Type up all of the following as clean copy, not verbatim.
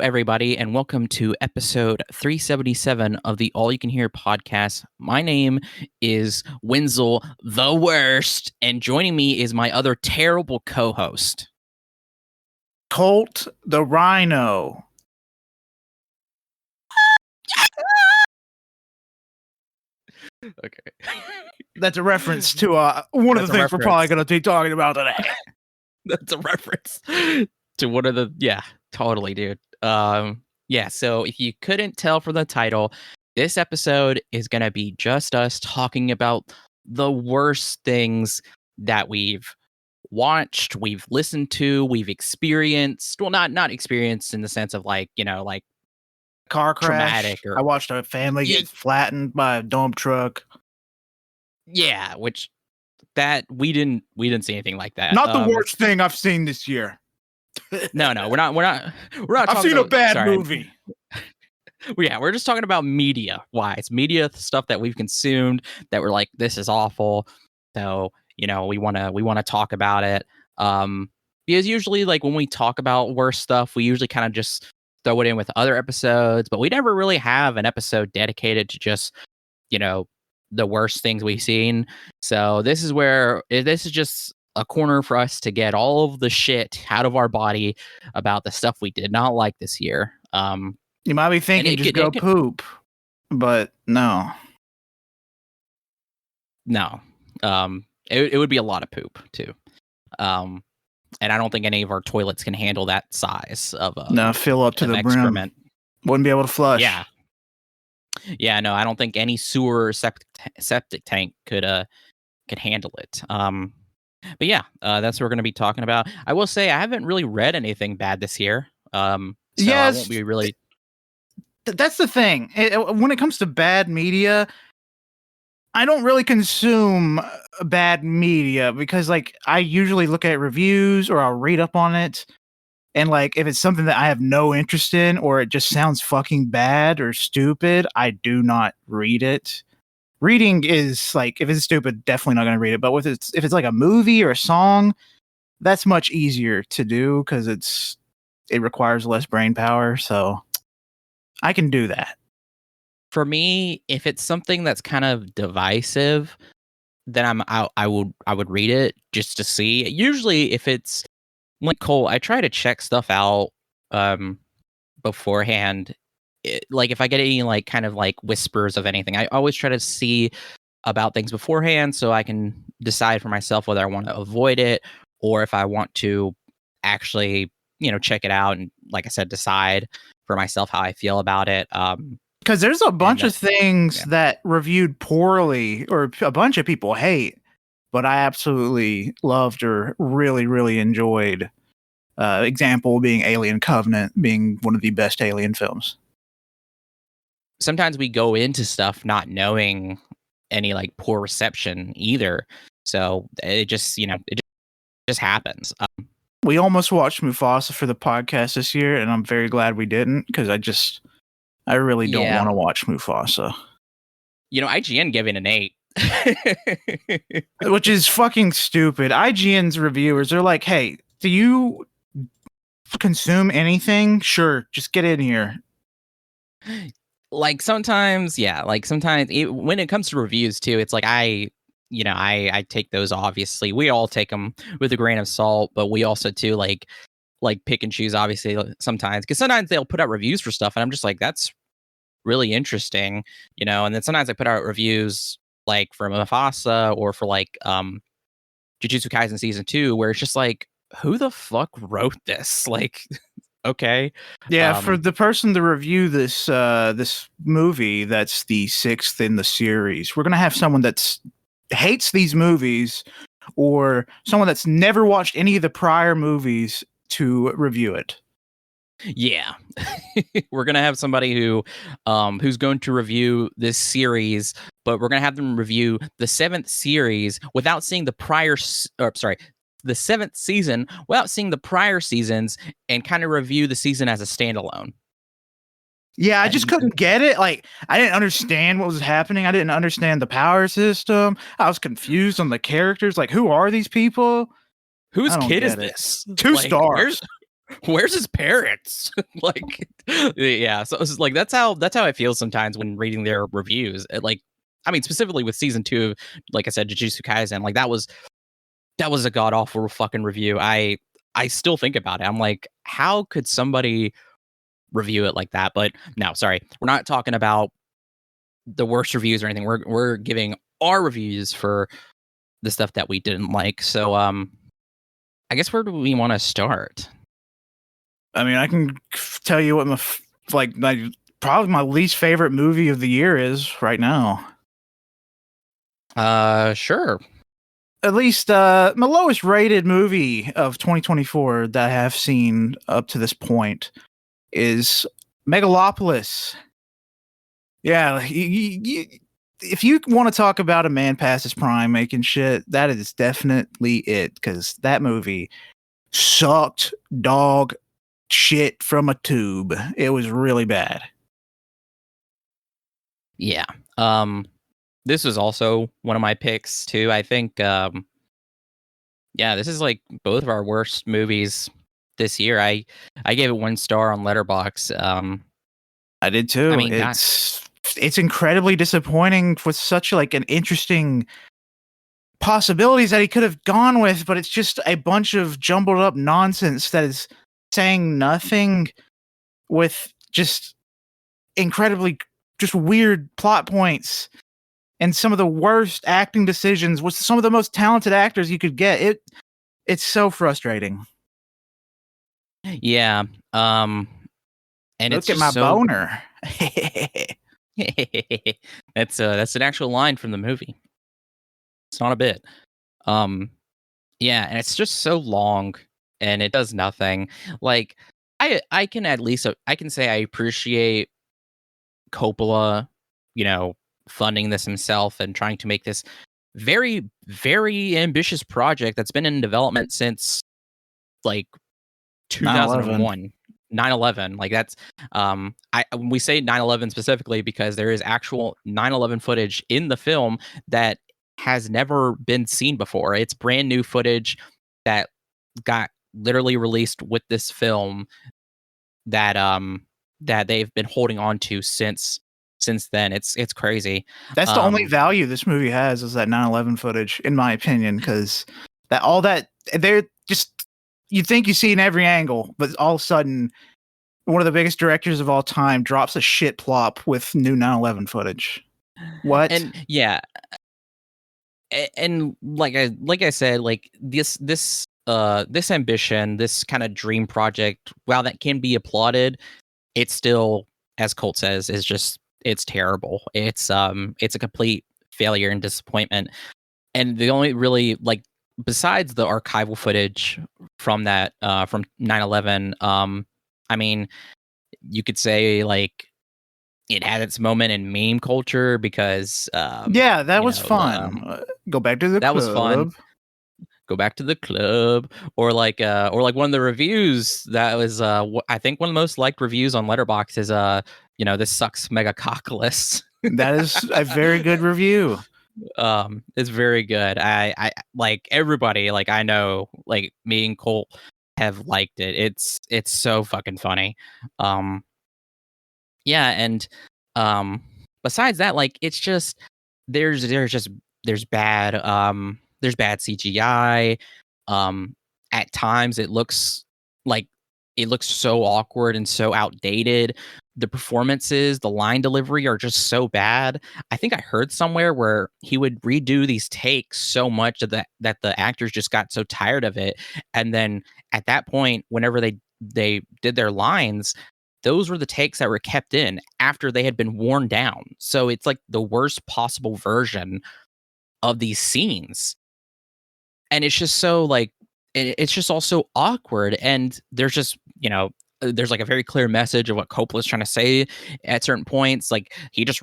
everybody, and welcome to episode 377 of the All You Can Hear podcast. My name is Wenzel the Worst, and joining me is my other terrible co-host, Colt the Rhino. Okay. That's a reference to one of the things we're probably going to be talking about today. That's a reference to one of the, totally, dude. So if you couldn't tell from the title, this episode is going to be just us talking about the worst things that we've watched, we've listened to, we've experienced. Well, not experienced in the sense of like Car crash. Traumatic I watched a family get flattened by a dump truck. Yeah, which that we didn't see anything like that. Not the worst thing I've seen this year. No, we're not. I've seen a bad movie. We're just talking about media wise, media stuff that we've consumed that we're like, this is awful. So we want to talk about it. Because usually, like when we talk about worse stuff, we usually kind of just throw it in with other episodes, but we never really have an episode dedicated to just the worst things we've seen. So this is just a corner for us to get all of the shit out of our body about the stuff we did not like this year. You might be thinking just go poop, but no. It would be a lot of poop too. And I don't think any of our toilets can handle that size of fill up to the excrement. Brim. Wouldn't be able to flush. Yeah, no, I don't think any sewer or septic tank could handle it. But that's what we're going to be talking about. I will say I haven't really read anything bad this year. I won't be really. That's the thing. When it comes to bad media, I don't really consume bad media because, like, I usually look at reviews or I'll read up on it. And, like, if it's something that I have no interest in or it just sounds fucking bad or stupid, I do not read it. Reading is, like, if it's stupid, definitely not going to read it. But if it's like a movie or a song, that's much easier to do because it requires less brain power. So I can do that. For me, if it's something that's kind of divisive, then I would read it just to see. Usually, if it's like Cole, I try to check stuff out beforehand. Like if I get any like kind of like whispers of anything, I always try to see about things beforehand so I can decide for myself whether I want to avoid it or if I want to actually check it out and, like I said, decide for myself how I feel about it. Because there's a bunch of things that reviewed poorly or a bunch of people hate, but I absolutely loved or really, really enjoyed. Example being Alien Covenant being one of the best Alien films. Sometimes we go into stuff not knowing any like poor reception either. So it just, it just happens. We almost watched Mufasa for the podcast this year, and I'm very glad we didn't because I really don't want to watch Mufasa. IGN gave it an 8. Which is fucking stupid. IGN's reviewers are like, hey, do you consume anything? Sure, just get in here. Like sometimes when it comes to reviews too, it's like I take those, obviously. We all take them with a grain of salt, but we also too like pick and choose, obviously, sometimes, because sometimes they'll put out reviews for stuff and I'm just like, that's really interesting, and then sometimes I put out reviews like for Mufasa or for like Jujutsu Kaisen season 2 where it's just like, who the fuck wrote this? Like, okay. Yeah, for the person to review this this movie that's the 6th in the series, we're gonna have someone that hates these movies or someone that's never watched any of the prior movies to review it. Yeah. We're gonna have somebody who's going to review this series, but we're gonna have them review the 7th series without seeing the the 7th season without seeing the prior seasons and kind of review the season as a standalone. Yeah, I just couldn't get it. Like, I didn't understand what was happening. I didn't understand the power system. I was confused on the characters. Like, who are these people? Whose kid is this? 2 stars. Where's his parents? Like, yeah. So it's like that's how I feel sometimes when reading their reviews. Like, I mean, specifically with season 2, like I said, Jujutsu Kaisen, like that was a god awful fucking review. I still think about it. I'm like, how could somebody review it like that? But no, sorry, we're not talking about the worst reviews or anything. We're giving our reviews for the stuff that we didn't like. So I guess where do we want to start? I mean, I can tell you what probably my least favorite movie of the year is right now. Sure. At least my lowest rated movie of 2024 that I have seen up to this point is Megalopolis. Yeah, if you want to talk about a man past his prime making shit, that is definitely it. Because that movie sucked dog shit from a tube. It was really bad. Yeah. This was also one of my picks too. I think yeah, this is like both of our worst movies this year. I gave it 1 star on Letterboxd. I did too. I mean, it's incredibly disappointing with such like an interesting possibilities that he could have gone with, but it's just a bunch of jumbled up nonsense that is saying nothing with just incredibly just weird plot points and some of the worst acting decisions with some of the most talented actors you could get. It's so frustrating. yeah. And look it's at my so... boner. that's an actual line from the movie. It's not a bit. Yeah, and it's just so long and it does nothing. Like I can at least I can say I appreciate Coppola, funding this himself and trying to make this very, very ambitious project that's been in development since like 2001. 9/11, like that's we say 9/11 specifically because there is actual 9/11 footage in the film that has never been seen before. It's brand new footage that got literally released with this film that that they've been holding on to since then. It's crazy. That's the only value this movie has is that 9/11 footage, in my opinion, because they're just you think you see in every angle, but all of a sudden, one of the biggest directors of all time drops a shit plop with new 9/11 footage. What? And yeah, and like I said, like this ambition, this kind of dream project, while that can be applauded, it's still, as Colt says, is just it's terrible. It's a complete failure and disappointment. And the only really like besides the archival footage from that from 9/11, I mean, you could say like it had its moment in meme culture because yeah, that was fun. Go back to the that club. was fun. Go back to the club, or like one of the reviews that was I think one of the most liked reviews on Letterboxd is this sucks mega cockless. That is a very good review. It's very good. I like everybody, like I know, like me and Colt have liked it. It's so fucking funny. Yeah, and besides that, like it's just there's bad there's bad CGI. At times it looks so awkward and so outdated. The performances, the line delivery are just so bad. I think I heard somewhere where he would redo these takes so much that the actors just got so tired of it. And then at that point, whenever they did their lines, those were the takes that were kept in after they had been worn down. So it's like the worst possible version of these scenes. And it's just so like it's just also awkward. And there's just, there's like a very clear message of what Coppola's trying to say at certain points. Like he just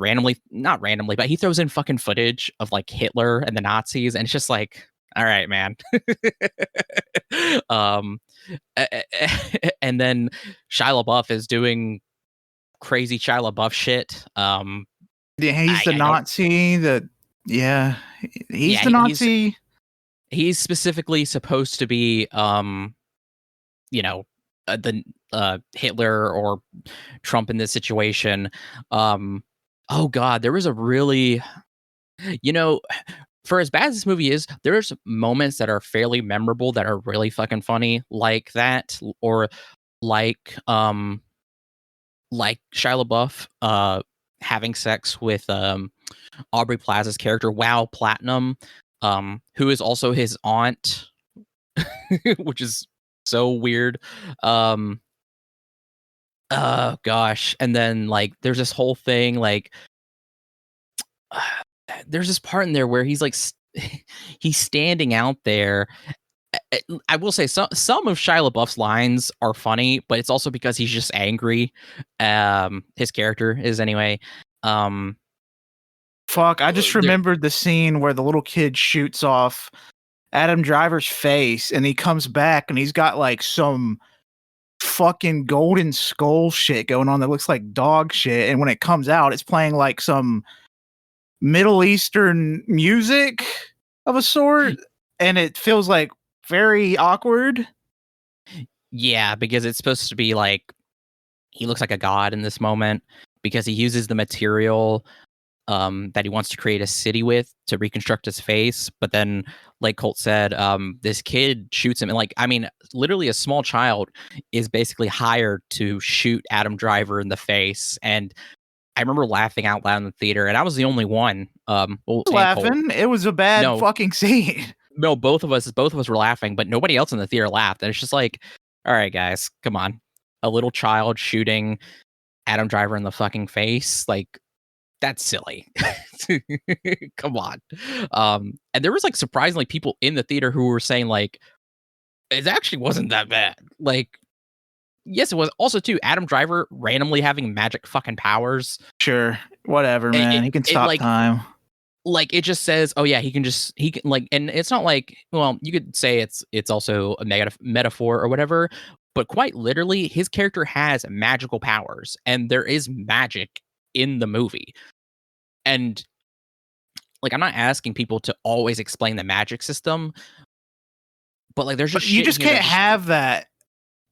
not randomly, but he throws in fucking footage of like Hitler and the Nazis, and it's just like, all right, man. And then Shia LaBeouf is doing crazy Shia LaBeouf shit. Yeah, he's the Nazi. He's the Nazi. He's specifically supposed to be, Hitler or Trump in this situation. Oh God, there was a really, you know, for as bad as this movie is, there's moments that are fairly memorable that are really fucking funny, like that, or like like Shia LaBeouf having sex with Aubrey Plaza's character, Wow Platinum, who is also his aunt, which is so weird. Oh gosh, and then like there's this whole thing like there's this part in there where he's like he's standing out there. I will say some of Shia LaBeouf's lines are funny, but it's also because he's just angry. His character is anyway. Fuck, I just remembered the scene where the little kid shoots off Adam Driver's face and he comes back and he's got like some fucking golden skull shit going on that looks like dog shit. And when it comes out, it's playing like some Middle Eastern music of a sort. And it feels like very awkward. Yeah, because it's supposed to be like he looks like a god in this moment because he uses the material that he wants to create a city with to reconstruct his face. But then, like Colt said, this kid shoots him. And like, I mean, literally a small child is basically hired to shoot Adam Driver in the face. And I remember laughing out loud in the theater, and I was the only one. Laughing. Colt. It was a bad fucking scene. No, both of us were laughing, but nobody else in the theater laughed. And it's just like, all right, guys, come on. A little child shooting Adam Driver in the fucking face. Like, that's silly. Come on. And there was like surprisingly people in the theater who were saying like, it actually wasn't that bad. Like, yes, it was. Also, too, Adam Driver randomly having magic fucking powers. Sure. Whatever, man. He can stop time. Like it just says, oh yeah, he can like, and it's not like, well, you could say it's also a metaphor or whatever, but quite literally, his character has magical powers, and there is magic in the movie. And like, I'm not asking people to always explain the magic system, but like, there's just you just can't have that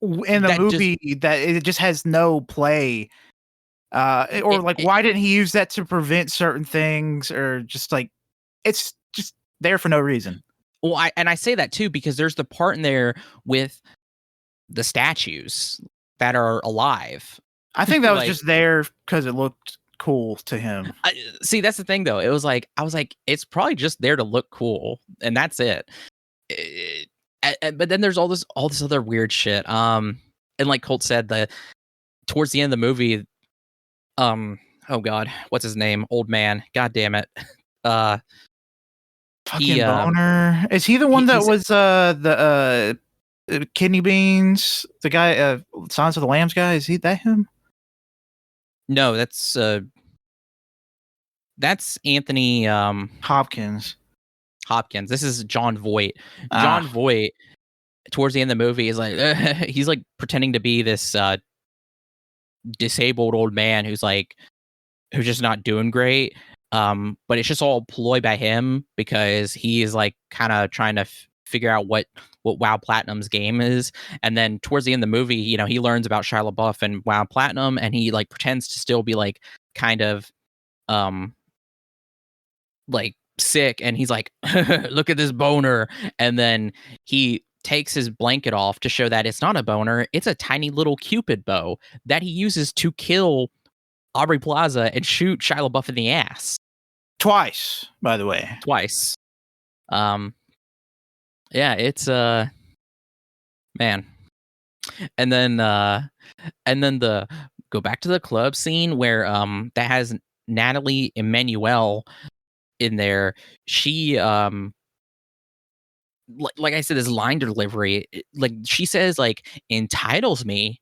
in the movie that it just has no play. Why didn't he use that to prevent certain things, or just like it's just there for no reason? Well, I say that too because there's the part in there with the statues that are alive. I think that was just there because it looked cool to him. See, that's the thing though. It was like I was like, it's probably just there to look cool, and that's it. But then there's all this other weird shit. And like Colt said, towards the end of the movie. Oh God, what's his name? Old man. God damn it. Fucking boner. Is he the one that was the kidney beans? The guy, Silence of the Lambs guy. Is that him? No, that's Anthony Hopkins. This is John Voight. John Voight. Towards the end of the movie is like he's like pretending to be this disabled old man who's just not doing great, but it's just all ploy by him because he is like kind of trying to figure out what Wow Platinum's game is. And then towards the end of the movie, you know, he learns about Shia LaBeouf and Wow Platinum, and he like pretends to still be like kind of like sick, and he's like, look at this boner, and then he takes his blanket off to show that it's not a boner, it's a tiny little Cupid bow that he uses to kill Aubrey Plaza and shoot Shia LaBeouf in the ass. Twice, by the way. Twice. Yeah, it's man. And then the go back to the club scene where that has Natalie Emmanuel in there. She like I said, this line delivery, like she says, like entitles me.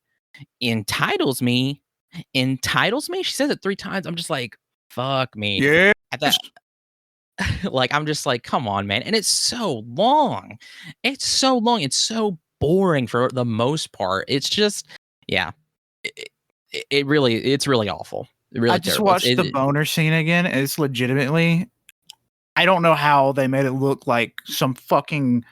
She says it 3 times. I'm just like, fuck me. Yeah. At that, like, I'm just like, come on, man. And it's so long. It's so boring for the most part. It's just, yeah. It's really awful. Really I just terrible. watched the boner scene again. And it's legitimately, I don't know how they made it look like some fucking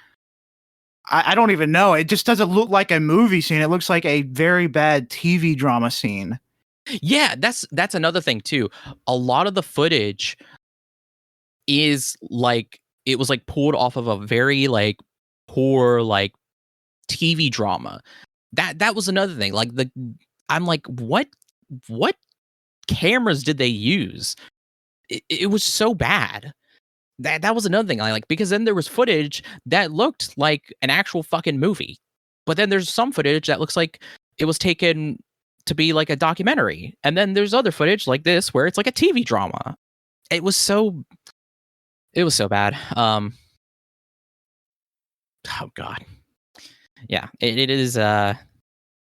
I don't even know. It just doesn't look like a movie scene. It looks like a very bad TV drama scene. Yeah, that's another thing too. A lot of the footage is like it was like pulled off of a very like poor like TV drama. That was another thing. Like I'm like, what cameras did they use? It was so bad. That was another thing. I like because then there was footage that looked like an actual fucking movie, but then there's some footage that looks like it was taken to be like a documentary, and then there's other footage like this where it's like a TV drama. It was so bad. Oh god, yeah, it is. It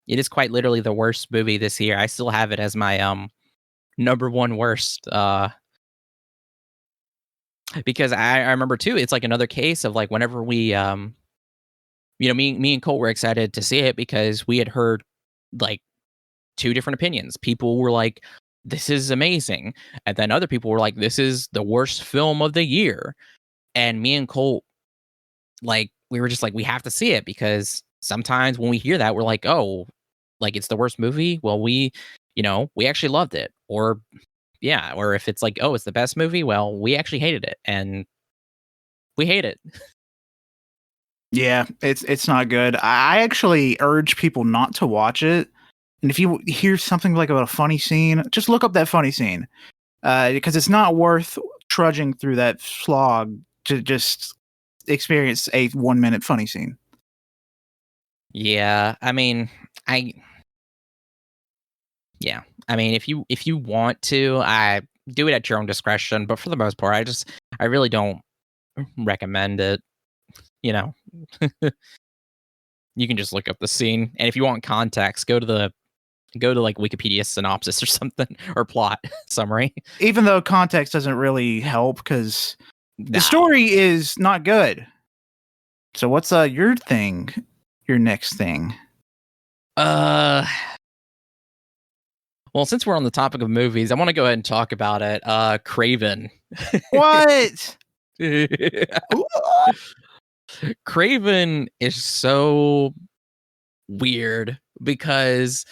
is quite literally the worst movie this year. I still have it as my number one worst. Because I remember too, it's like another case of like whenever we me and Colt were excited to see it because we had heard like two different opinions. People were like, this is amazing. And then other people were like, this is the worst film of the year. And me and Colt, like, we were just like, we have to see it because sometimes when we hear that, we're like, oh, like it's the worst movie. Well, we actually loved it. Or yeah, or if it's like, oh, it's the best movie, well, we actually hated it. And we hate it. Yeah, it's not good. I actually urge people not to watch it. And if you hear something like about a funny scene, just look up that funny scene. Because it's not worth trudging through that slog to just experience a 1 minute funny scene. Yeah, I mean, if you want to, I do it at your own discretion, but for the most part, I really don't recommend it. You know, you can just look up the scene, and if you want context, go to like Wikipedia synopsis or something or plot summary. Even though context doesn't really help because the story is not good. So what's your next thing? Well, since we're on the topic of movies, I want to go ahead and talk about it. Craven. What? Craven is so weird because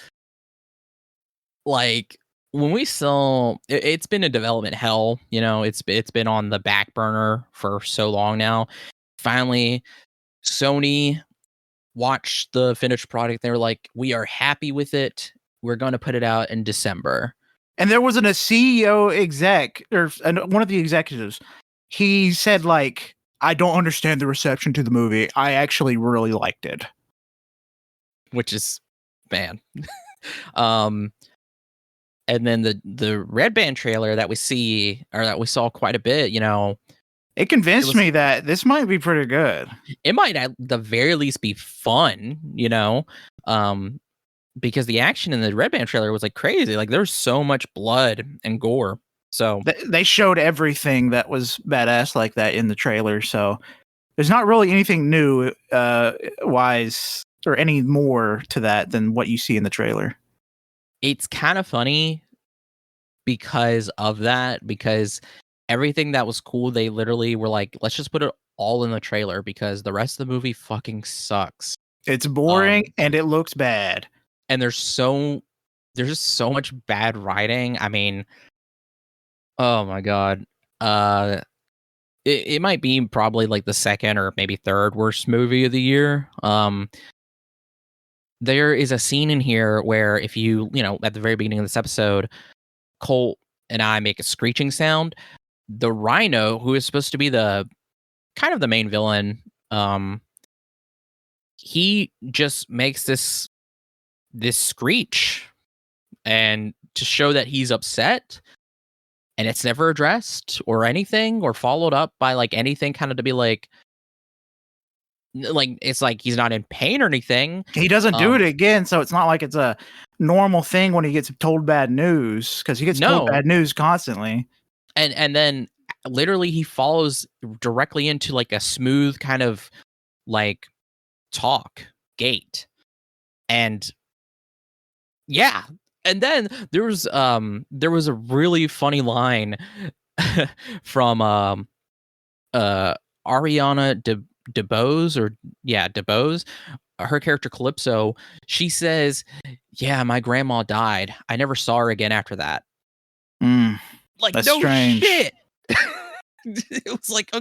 like when we saw it's been a development hell, it's been on the back burner for so long now. Finally, Sony watched the finished product. They were like, we are happy with it. We're going to put it out in December. And there wasn't a CEO exec or one of the executives. He said like, I don't understand the reception to the movie. I actually really liked it. Which is bad. And then the Red Band trailer that we saw quite a bit, it convinced me that this might be pretty good. It might at the very least be fun, because the action in the Red Band trailer was like crazy. Like there's so much blood and gore. So they showed everything that was badass like that in the trailer. So there's not really anything new wise or any more to that than what you see in the trailer. It's kind of funny because of that, because everything that was cool, they literally were like, let's just put it all in the trailer because the rest of the movie fucking sucks. It's boring and it looks bad. And there's just so much bad writing. I mean, oh my god. It might be probably like the second or maybe third worst movie of the year. There is a scene in here where if you at the very beginning of this episode, Colt and I make a screeching sound. The rhino, who is supposed to be the kind of the main villain, he just makes this screech and to show that he's upset, and it's never addressed or anything or followed up by like anything kind of to be like it's like he's not in pain or anything. He doesn't do it again, so it's not like it's a normal thing when he gets told bad news, because he gets told bad news constantly. And then literally he follows directly into like a smooth kind of like gait. And yeah. And then there was a really funny line from Ariana DeBose, her character Calypso, she says, "Yeah, my grandma died. I never saw her again after that." Like, That's no strange. shit. It was like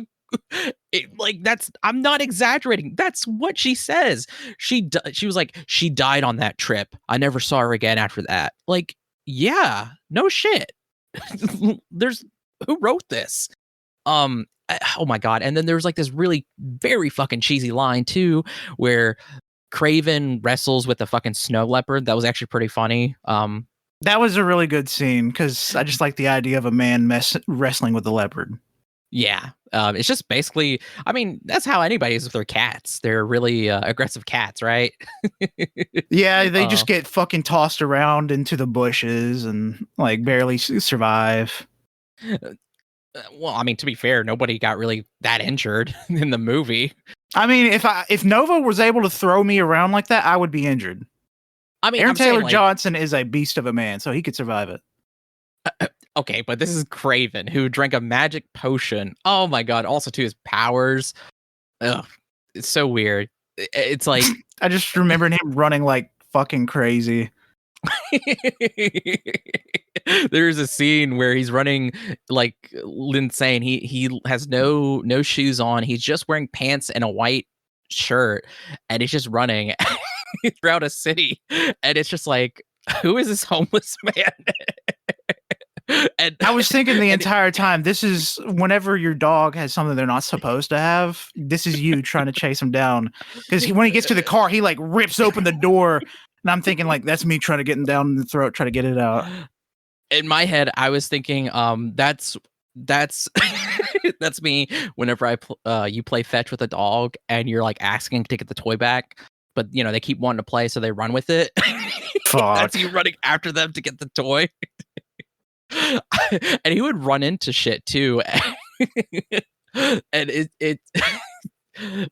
that's, I'm not exaggerating. That's what she says. She was like, she died on that trip. I never saw her again after that. Like, yeah, no shit. There's who wrote this? Oh my god. And then there was like this really very fucking cheesy line too, where Craven wrestles with a fucking snow leopard. That was actually pretty funny. That was a really good scene because I just like the idea of a man wrestling with a leopard. Yeah. It's just basically, I mean, that's how anybody is with their cats. They're really aggressive cats, right? Yeah, they just get fucking tossed around into the bushes and like barely survive. Well, I mean, to be fair, nobody got really that injured in the movie. I mean, if Nova was able to throw me around like that, I would be injured. I mean, Aaron Taylor Johnson is a beast of a man, so he could survive it. Okay, but this is Craven, who drank a magic potion. Oh my god! Also, to his powers. Ugh, it's so weird. It's like I just remembered him running like fucking crazy. There's a scene where he's running like insane. He has no shoes on. He's just wearing pants and a white shirt, and he's just running throughout a city. And it's just like, who is this homeless man? And I was thinking the entire time, this is whenever your dog has something they're not supposed to have, this is you trying to chase him down. Because when he gets to the car, he like rips open the door. And I'm thinking like, that's me trying to get him down in the throat, try to get it out. In my head, I was thinking, that's that's me whenever you play fetch with a dog and you're like asking to get the toy back, but you know, they keep wanting to play, so they run with it. Fuck. That's you running after them to get the toy. And he would run into shit too. And it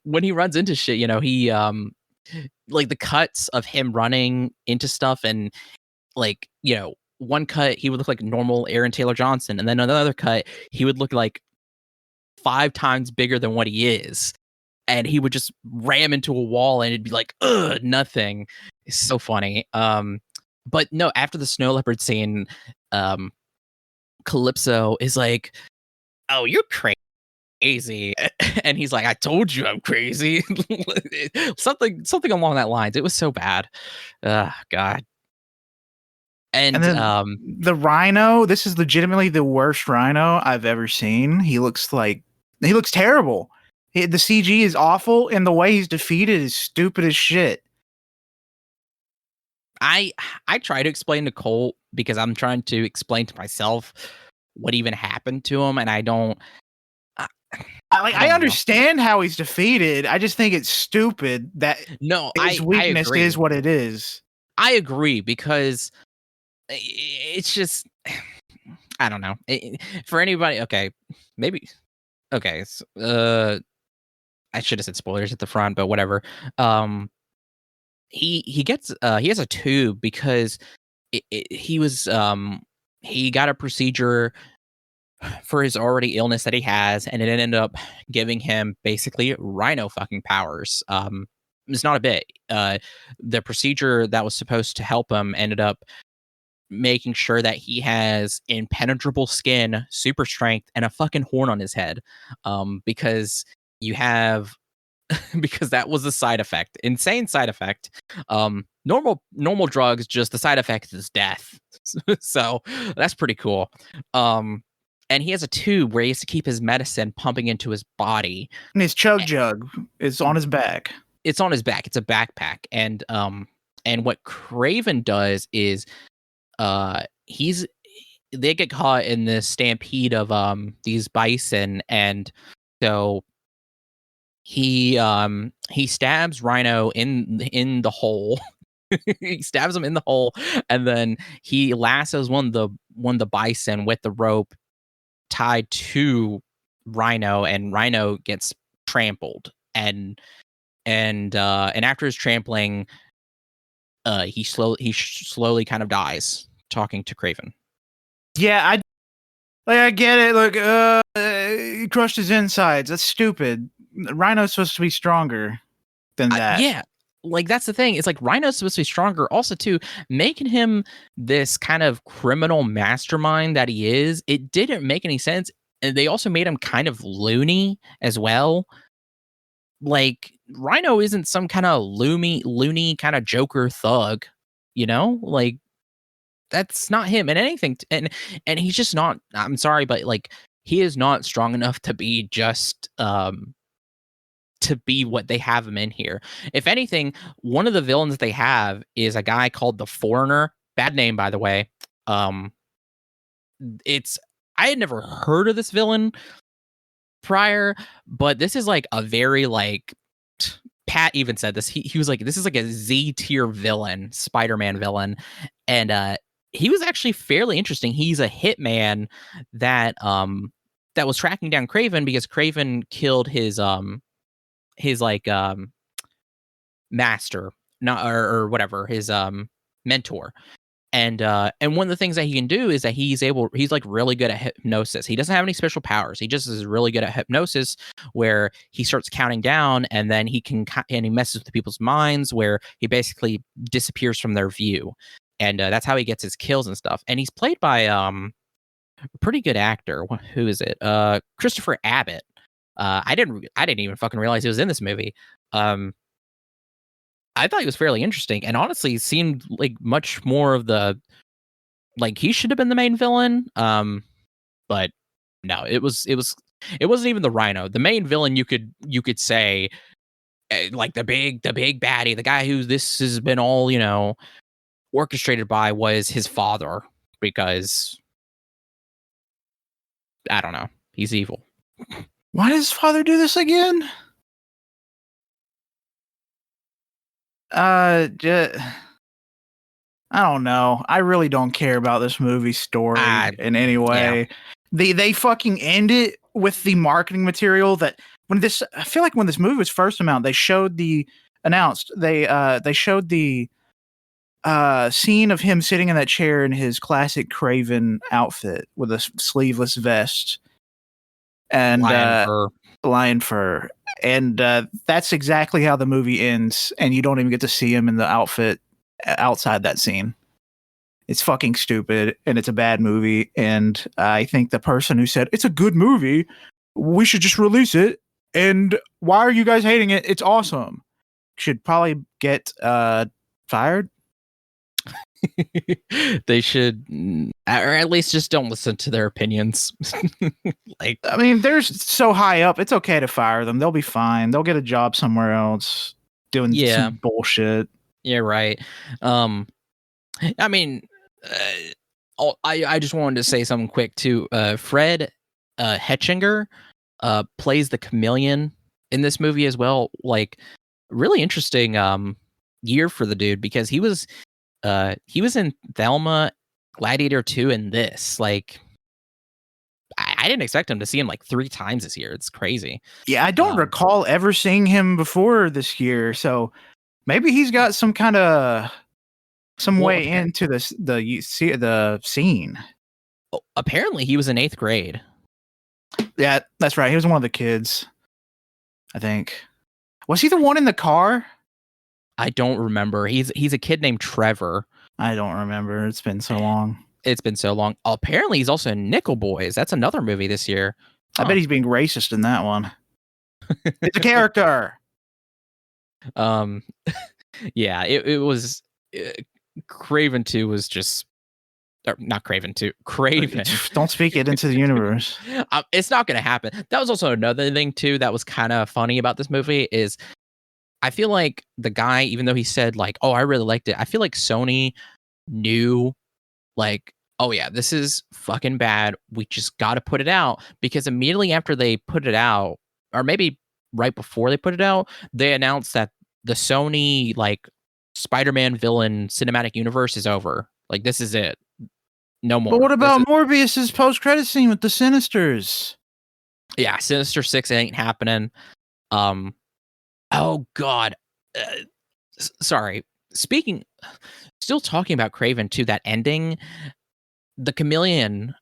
when he runs into shit, you know, he like the cuts of him running into stuff, and like, you know, one cut he would look like normal Aaron Taylor Johnson, and then another cut he would look like 5 times bigger than what he is, and he would just ram into a wall and it'd be like, ugh, nothing. It's so funny. But no, after the snow leopard scene, Calypso is like, "Oh, you're crazy," and he's like, "I told you I'm crazy." something along that lines. It was so bad. God. And then the rhino, this is legitimately the worst rhino I've ever seen. He looks terrible. The CG is awful, and the way he's defeated is stupid as shit. I try to explain to Colt because I'm trying to explain to myself what even happened to him, and I don't. I understand how he's defeated. I just think it's stupid that his weakness is what it is. I agree, because it's just, I don't know. For anybody, okay, maybe, okay. So, I should have said spoilers at the front, but whatever. He has a tube because he got a procedure for his already illness that he has, and it ended up giving him basically rhino fucking powers. It's not a bit. The procedure that was supposed to help him ended up making sure that he has impenetrable skin, super strength, and a fucking horn on his head. Because you have because that was a side effect. Insane side effect. Normal drugs, just the side effect is death. So that's pretty cool. And he has a tube where he has to keep his medicine pumping into his body. And his chug jug is on his back. It's on his back. It's a backpack. And what Craven does is they get caught in this stampede of these bison, and so he stabs Rhino in the hole. He stabs him in the hole, and then he lassos one of the bison with the rope tied to Rhino, and Rhino gets trampled, and after his trampling, he slowly kind of dies talking to Craven. Yeah, I get it. Look, he crushed his insides. That's stupid. Rhino's supposed to be stronger than that. Yeah. Like, that's the thing. It's like Rhino's supposed to be stronger. Also, too, making him this kind of criminal mastermind that he is, it didn't make any sense. And they also made him kind of loony as well. Like, Rhino isn't some kind of loony kind of Joker thug, you know? Like, that's not him. And anything, and he's just not. I'm sorry, but like, he is not strong enough to be just to be what they have him in here. If anything, one of the villains they have is a guy called the Foreigner. Bad name, by the way. It's I had never heard of this villain prior, but this is like a very like Pat even said this. He was like, this is like a Z tier villain, Spider-Man villain, and he was actually fairly interesting. He's a hitman that that was tracking down Craven because Craven killed his like master, not or whatever, his mentor. And one of the things that he can do is that he's like really good at hypnosis. He doesn't have any special powers. He just is really good at hypnosis, where he starts counting down, and then he messes with the people's minds, where he basically disappears from their view, and that's how he gets his kills and stuff. And he's played by a pretty good actor. Who is it? Christopher Abbott. I didn't even fucking realize he was in this movie. I thought he was fairly interesting, and honestly seemed like much more of the, like, he should have been the main villain. But no, it wasn't even the Rhino. The main villain, you could say, like the big baddie, the guy who this has been all, orchestrated by, was his father, because I don't know, he's evil. Why does his father do this again? I don't know. I really don't care about this movie story in any way. Yeah. They fucking end it with the marketing material that I feel like when this movie was first announced, they showed the scene of him sitting in that chair in his classic Craven outfit with a sleeveless vest and lion fur. And that's exactly how the movie ends, and you don't even get to see him in the outfit outside that scene. It's fucking stupid, and it's a bad movie, and I think the person who said, it's a good movie, we should just release it, and why are you guys hating it? It's awesome. Should probably get fired. They should, or at least just don't listen to their opinions. Like, I mean, they're so high up, it's okay to fire them. They'll be fine. They'll get a job somewhere else doing some bullshit. Yeah, right. I mean, I just wanted to say something quick too. Fred Hetchinger plays the Chameleon in this movie as well. Like, really interesting year for the dude, because he was in Thelma, Gladiator 2, and this. Like, I didn't expect him to see him like 3 times this year. It's crazy. Yeah, I don't recall ever seeing him before this year, so maybe he's got some kind of way into the scene. Apparently, he was in 8th grade. Yeah, that's right. He was one of the kids, I think. Was he the one in the car? I don't remember. He's a kid named Trevor. I don't remember. It's been so long. Apparently, he's also in Nickel Boys. That's another movie this year. I bet he's being racist in that one. It's a character. Yeah, it was. Craven 2 was just, not Craven 2. Craven. Don't speak it into the universe. It's not going to happen. That was also another thing too that was kind of funny about this movie is, I feel like the guy, even though he said like, "Oh, I really liked it," I feel like Sony knew, like, "Oh yeah, this is fucking bad. We just got to put it out," because immediately after they put it out, or maybe right before they put it out, they announced that the Sony like Spider-Man villain cinematic universe is over. Like, this is it. No more. But what about Morbius's post-credit scene with the Sinisters? Yeah, Sinister 6 ain't happening. Oh God. Sorry. Still talking about Craven too, that ending, the Chameleon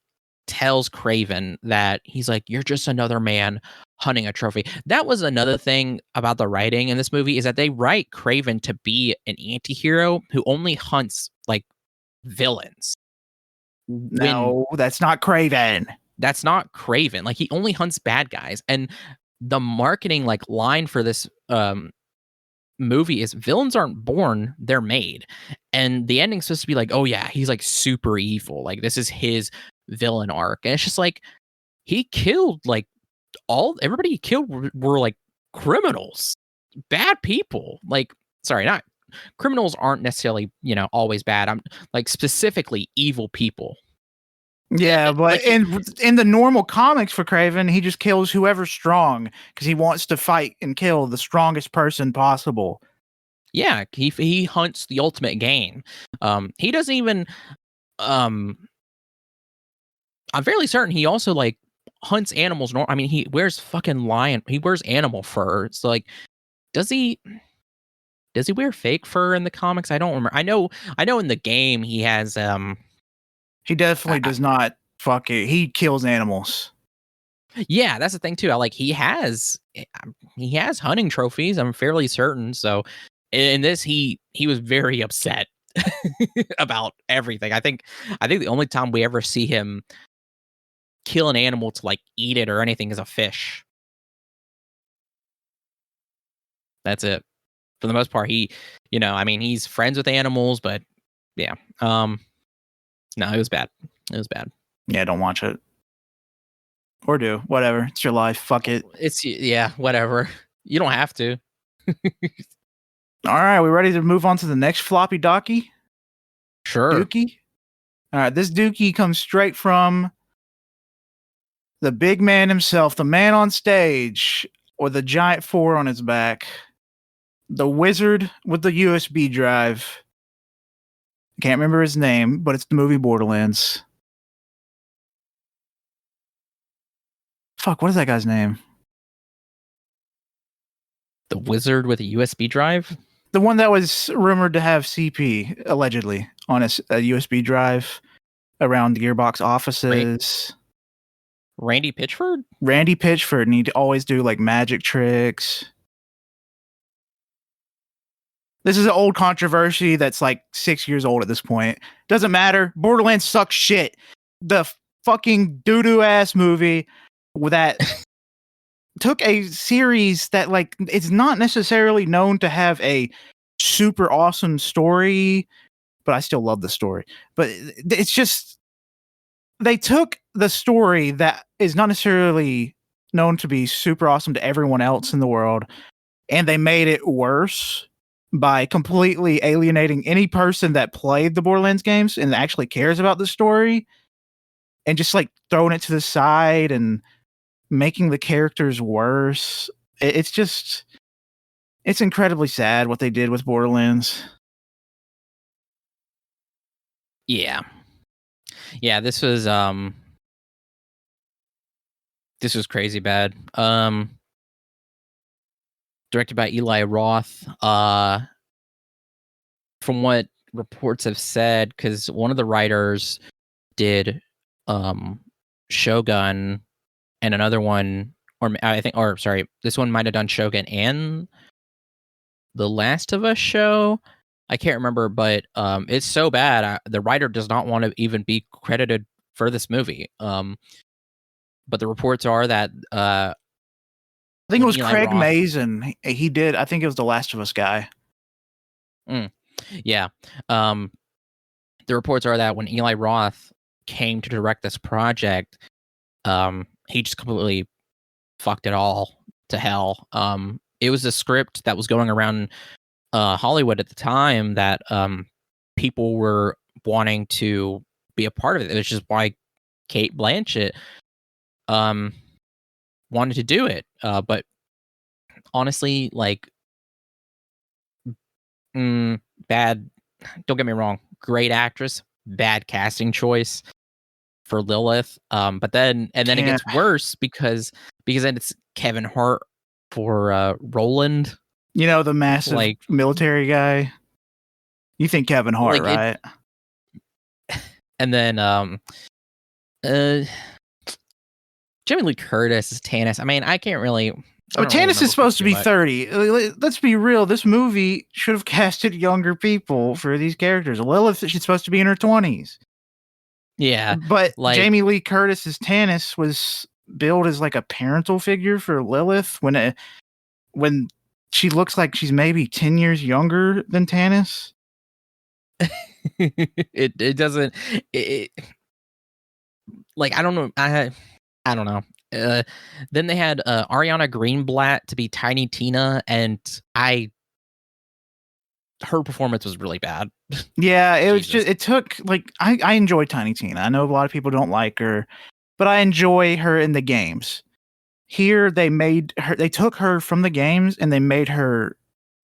tells Craven that he's like, "You're just another man. hunting a trophy. That was another thing about the writing in this movie, is that they write Kraven to be an anti-hero who only hunts like villains. No, that's not Kraven. That's not Kraven. Like, he only hunts bad guys. And the marketing like line for this movie is villains aren't born, they're made. And the ending's supposed to be like, oh yeah, he's like super evil. Like, this is his villain arc. And it's just like, he killed like everybody he killed were like criminals, bad people. Like, sorry, not criminals aren't necessarily, always bad. I'm like specifically evil people. Yeah, but in the normal comics for Kraven, he just kills whoever's strong because he wants to fight and kill the strongest person possible. Yeah, he hunts the ultimate game. He doesn't even. I'm fairly certain he also like hunts animals. I mean, he wears fucking He wears animal fur. It's like, does he wear fake fur in the comics? I don't remember. I know in the game he has. He definitely does not fuck it. He kills animals. Yeah, that's the thing too. He has hunting trophies. I'm fairly certain. So in this, he was very upset about everything. I think the only time we ever see him kill an animal to like eat it or anything is a fish. That's it. For the most part, he's friends with animals, but yeah. No, it was bad. It was bad. Yeah, don't watch it. Or do. Whatever. It's your life. Fuck it. Yeah, whatever. You don't have to. All right, we ready to move on to the next floppy docky? Sure. Dookie? All right, this dookie comes straight from the big man himself, the man on stage with the giant 4 on his back, the wizard with the USB drive. I can't remember his name, but it's the movie Borderlands. Fuck, what is that guy's name? The wizard with a USB drive? The one that was rumored to have CP, allegedly, on a USB drive around the Gearbox offices. Randy Pitchford? Randy Pitchford, and he'd always do like magic tricks. This is an old controversy that's like 6 years old at this point. Doesn't matter. Borderlands sucks shit. The fucking doo-doo ass movie that took a series that like it's not necessarily known to have a super awesome story, but I still love the story. But it's just they took the story that is not necessarily known to be super awesome to everyone else in the world, and they made it worse by completely alienating any person that played the Borderlands games and actually cares about the story, and just like throwing it to the side and making the characters worse. It's incredibly sad what they did with Borderlands. Yeah. Yeah, this was crazy bad. Directed by Eli Roth. From what reports have said, because one of the writers did Shogun, and another one, this one might have done Shogun and The Last of Us show. I can't remember, but it's so bad. The writer does not want to even be credited for this movie. But the reports are that I think it was Craig Mazin. He did. I think it was the Last of Us guy. Yeah. The reports are that when Eli Roth came to direct this project, he just completely fucked it all to hell. It was a script that was going around Hollywood at the time that people were wanting to be a part of it, which is why Cate Blanchett wanted to do it. But honestly, like, bad. Don't get me wrong, great actress, bad casting choice for Lilith. But then it gets worse because then it's Kevin Hart for Roland. You know, the massive military guy. You think Kevin Hart, right? And then Jamie Lee Curtis is Tannis. I mean, I can't really. Oh, Tannis is supposed to be 30. Let's be real. This movie should have casted younger people for these characters. Lilith, she's supposed to be in her 20s. Yeah. But Jamie Lee Curtis's Tannis was billed as like a parental figure for Lilith when she looks like she's maybe 10 years younger than Tannis. it doesn't. Like, I don't know. I don't know. Then they had Ariana Greenblatt to be Tiny Tina, and her performance was really bad. Yeah, it was just, it took, like, I enjoy Tiny Tina. I know a lot of people don't like her, but I enjoy her in the games. Here, they took her from the games and they made her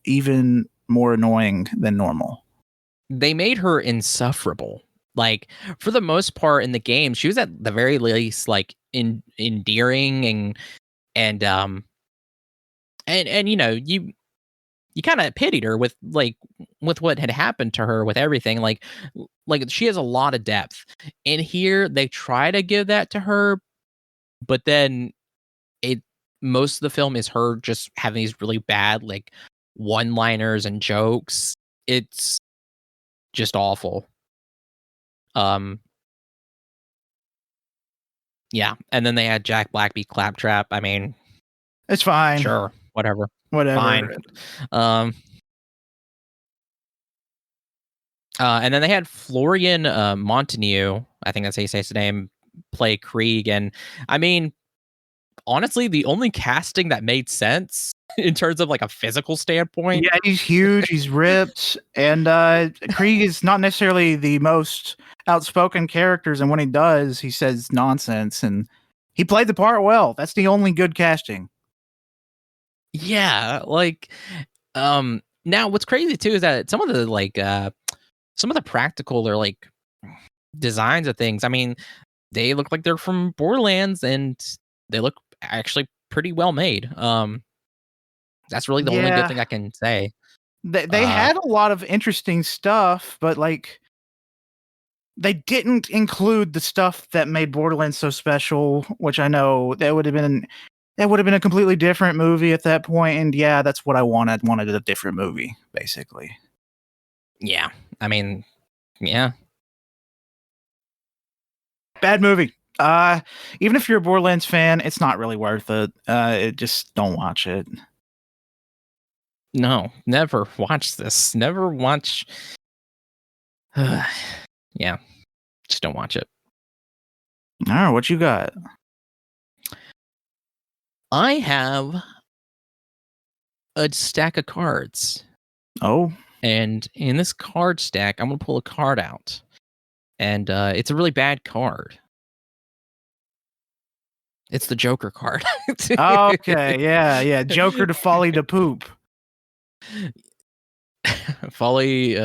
even more annoying than normal. They made her insufferable. Like, for the most part in the game, she was at the very least like endearing and you know, you kind of pitied her with what had happened to her with everything. Like she has a lot of depth. And here they try to give that to her, but then most of the film is her just having these really bad like one-liners and jokes. It's just awful. Yeah, and then they had Jack Black be Claptrap. I mean, it's fine. Sure, whatever. Fine. And then they had Florian Montague, I think that's how you say his name, play Krieg. And I mean, honestly, the only casting that made sense in terms of like a physical standpoint. Yeah, he's huge, he's ripped, and Krieg is not necessarily the most outspoken characters, and when he does, he says nonsense, and he played the part well. That's the only good casting. Yeah, like now what's crazy too is that some of the practical or like designs of things, I mean, they look like they're from Borderlands and they look actually pretty well made. That's really the only good thing I can say. They had a lot of interesting stuff, but like they didn't include the stuff that made Borderlands so special, which I know that would have been a completely different movie at that point. And yeah, that's what I wanted. I wanted a different movie, basically. Yeah. I mean, yeah. Bad movie. Even if you're a Borderlands fan, it's not really worth it. Just don't watch it. No, never watch this. Never watch. Yeah, just don't watch it. All right, what you got? I have a stack of cards. Oh. And in this card stack, I'm going to pull a card out. And it's a really bad card. It's the Joker card. Okay, yeah. Joker to folly to poop. Folly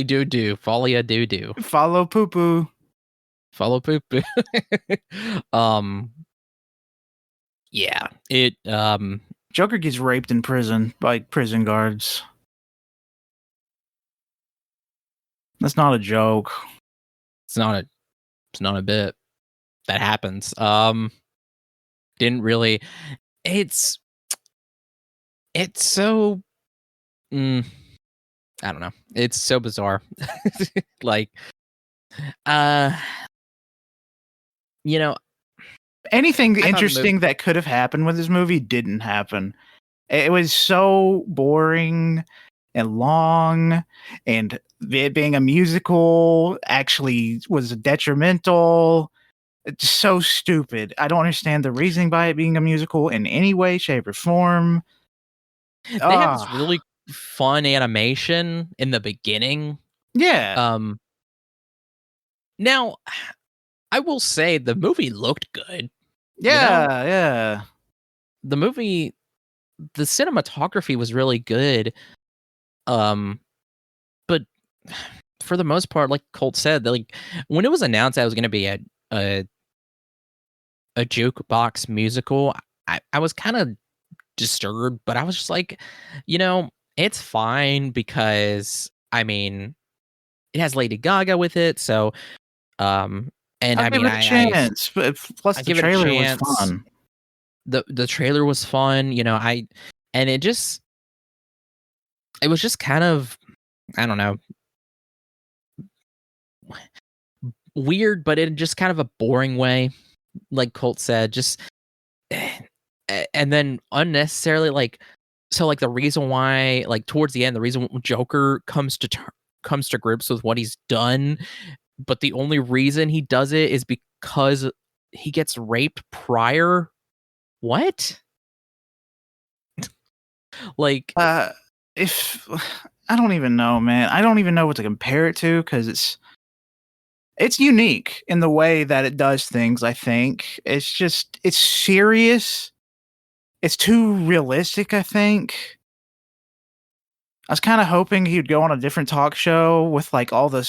do do. Folly a do do. Follow poo poo. Follow poo poo. Yeah. It Joker gets raped in prison by prison guards. That's not a joke. It's not a bit. That happens. Didn't really. It's so. I don't know. It's so bizarre. Like, you know, anything interesting that could have happened with this movie didn't happen. It was so boring and long, and it being a musical actually was detrimental. It's so stupid. I don't understand the reasoning by it being a musical in any way, shape, or form. They have this really fun animation in the beginning. Yeah. Now, I will say the movie looked good. Yeah, you know? Yeah. The movie, the cinematography was really good. But for the most part, like Colt said, like when it was announced that it was going to be a jukebox musical, I was kind of disturbed, but I was just like, it's fine because I mean, it has Lady Gaga with it, so and I'll give it a chance. But plus, the trailer was fun. the trailer was fun, and it was just kind of, I don't know, weird, but in just kind of a boring way, like Colt said, just and then unnecessarily, like, so like the reason why, like, towards the end, the reason Joker comes to grips with what he's done, but the only reason he does it is because he gets raped prior. What? Like, If I don't even know, man. I don't even know what to compare it to because it's unique in the way that it does things. I think it's serious. It's too realistic. I think. I was kind of hoping he'd go on a different talk show with like all the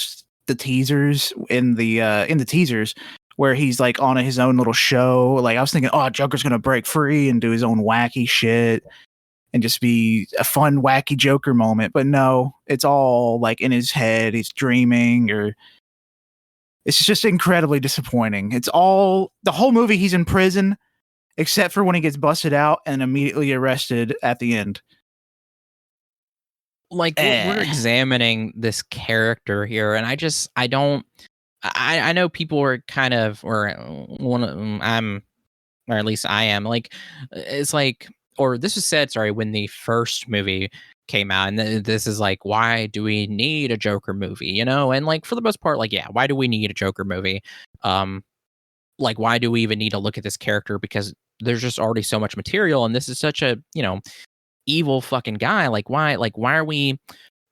teasers in the teasers where he's like on his own little show. Like I was thinking, oh, Joker's gonna break free and do his own wacky shit and just be a fun, wacky Joker moment. But no, it's all like in his head. He's dreaming, or it's just incredibly disappointing. It's all the whole movie. He's in prison, except for when he gets busted out and immediately arrested at the end. like we're examining this character here, and I know people are kind of, or or at least I am, like, it's like, or this was said, sorry, when the first movie came out, and this is like, why do we need a Joker movie, and like, for the most part, like, yeah, why do we need a Joker movie? Like, why do we even need to look at this character? Because there's just already so much material, and this is such a, evil fucking guy. Like, why are we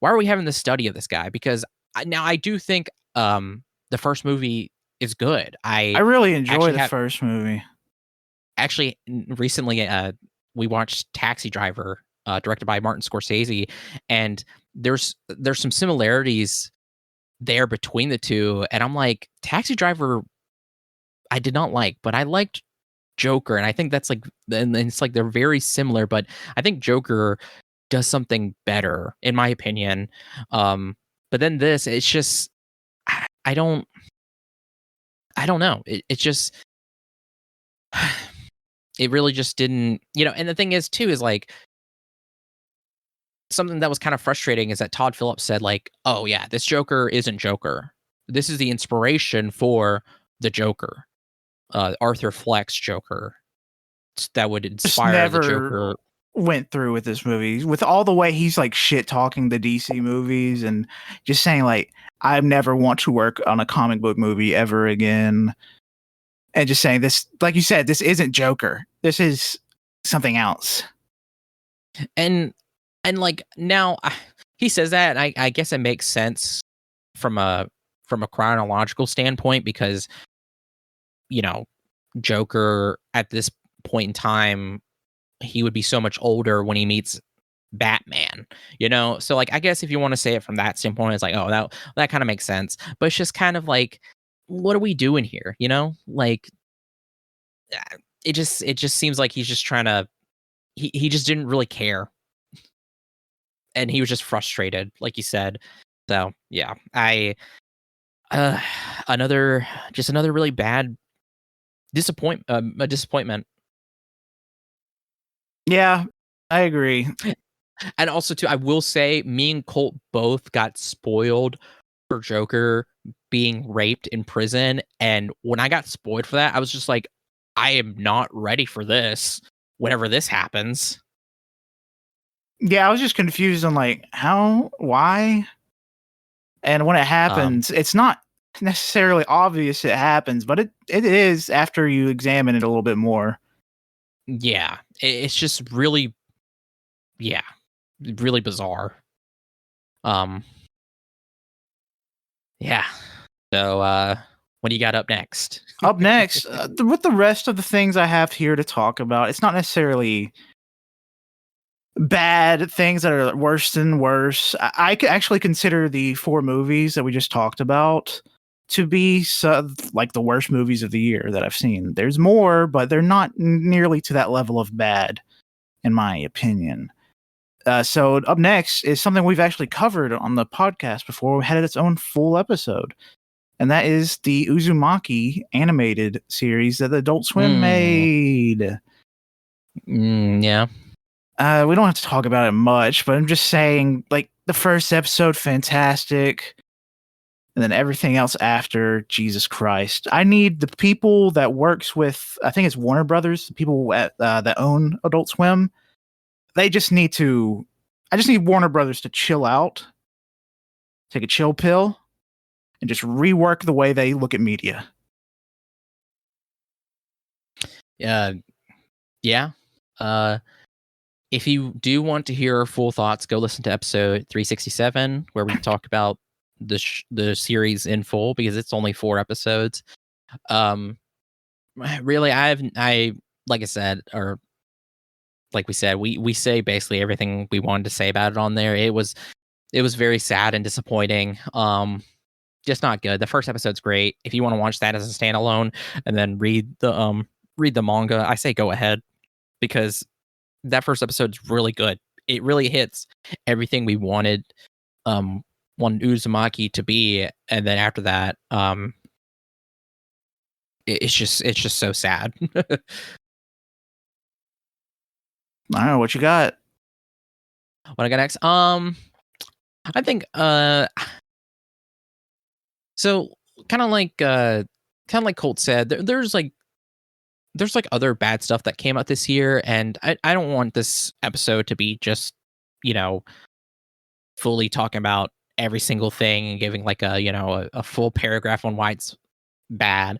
having the study of this guy? Because I do think the first movie is good. I really enjoy the first movie. Actually, recently we watched Taxi Driver, directed by Martin Scorsese, and there's some similarities there between the two, and I'm like, Taxi Driver I did not like, but I liked Joker, and I think that's like, and it's like they're very similar, but I think Joker does something better, in my opinion. But then this, it's just, I don't know. It just, it really just didn't, and the thing is too, is like, something that was kind of frustrating is that Todd Phillips said, like, oh yeah, this Joker isn't Joker. This is the inspiration for the Joker. Arthur Fleck's Joker that would inspire the Joker. Went through with this movie, with all the way he's like shit talking the DC movies and just saying like, I never want to work on a comic book movie ever again, and just saying this, like you said, this isn't Joker, this is something else. And like, now he says that, and I guess it makes sense from a chronological standpoint, because Joker at this point in time, he would be so much older when he meets Batman, so like, I guess if you want to say it from that standpoint, it's like, oh, that kind of makes sense. But it's just kind of like, what are we doing here, like, it just seems like he's just trying to, he just didn't really care, and he was just frustrated, like you said. So yeah, another really bad disappointment. Yeah, I agree. And also too, I will say, me and Colt both got spoiled for Joker being raped in prison, and when I got spoiled for that, I was just like, I am not ready for this whenever this happens. Yeah, I was just confused on like, how, why, and when it happens, it's not necessarily obvious it happens, but it is after you examine it a little bit more. Yeah, it's just really, really bizarre. Yeah. So, what do you got up next? Up next, with the rest of the things I have here to talk about, it's not necessarily bad things that are worse than worse. I could actually consider the 4 movies that we just talked about to be like the worst movies of the year that I've seen. There's more, but they're not nearly to that level of bad, in my opinion. So up next is something we've actually covered on the podcast before. We had its own full episode, and that is the Uzumaki animated series that Adult Swim made. Yeah. We don't have to talk about it much, but I'm just saying, like, the first episode, fantastic. And then everything else after, Jesus Christ. I need the people that works with, I think it's Warner Brothers, the people that own Adult Swim. They just need to, I just need Warner Brothers to chill out, take a chill pill, and just rework the way they look at media. Yeah. If you do want to hear full thoughts, go listen to episode 367, where we talk about the series in full, because it's only 4 episodes. Really, like I said, or like we said, we say basically everything we wanted to say about it on there. It was very sad and disappointing. Just not good. The first episode's great. If you want to watch that as a standalone and then read the manga, I say go ahead, because that first episode's really good. It really hits everything we wanted Uzumaki to be, and then after that, it's just so sad. I don't know what you got. What I got next? I think so kind of like Colt said, there's other bad stuff that came out this year, and I don't want this episode to be just, fully talking about every single thing and giving like a full paragraph on why it's bad.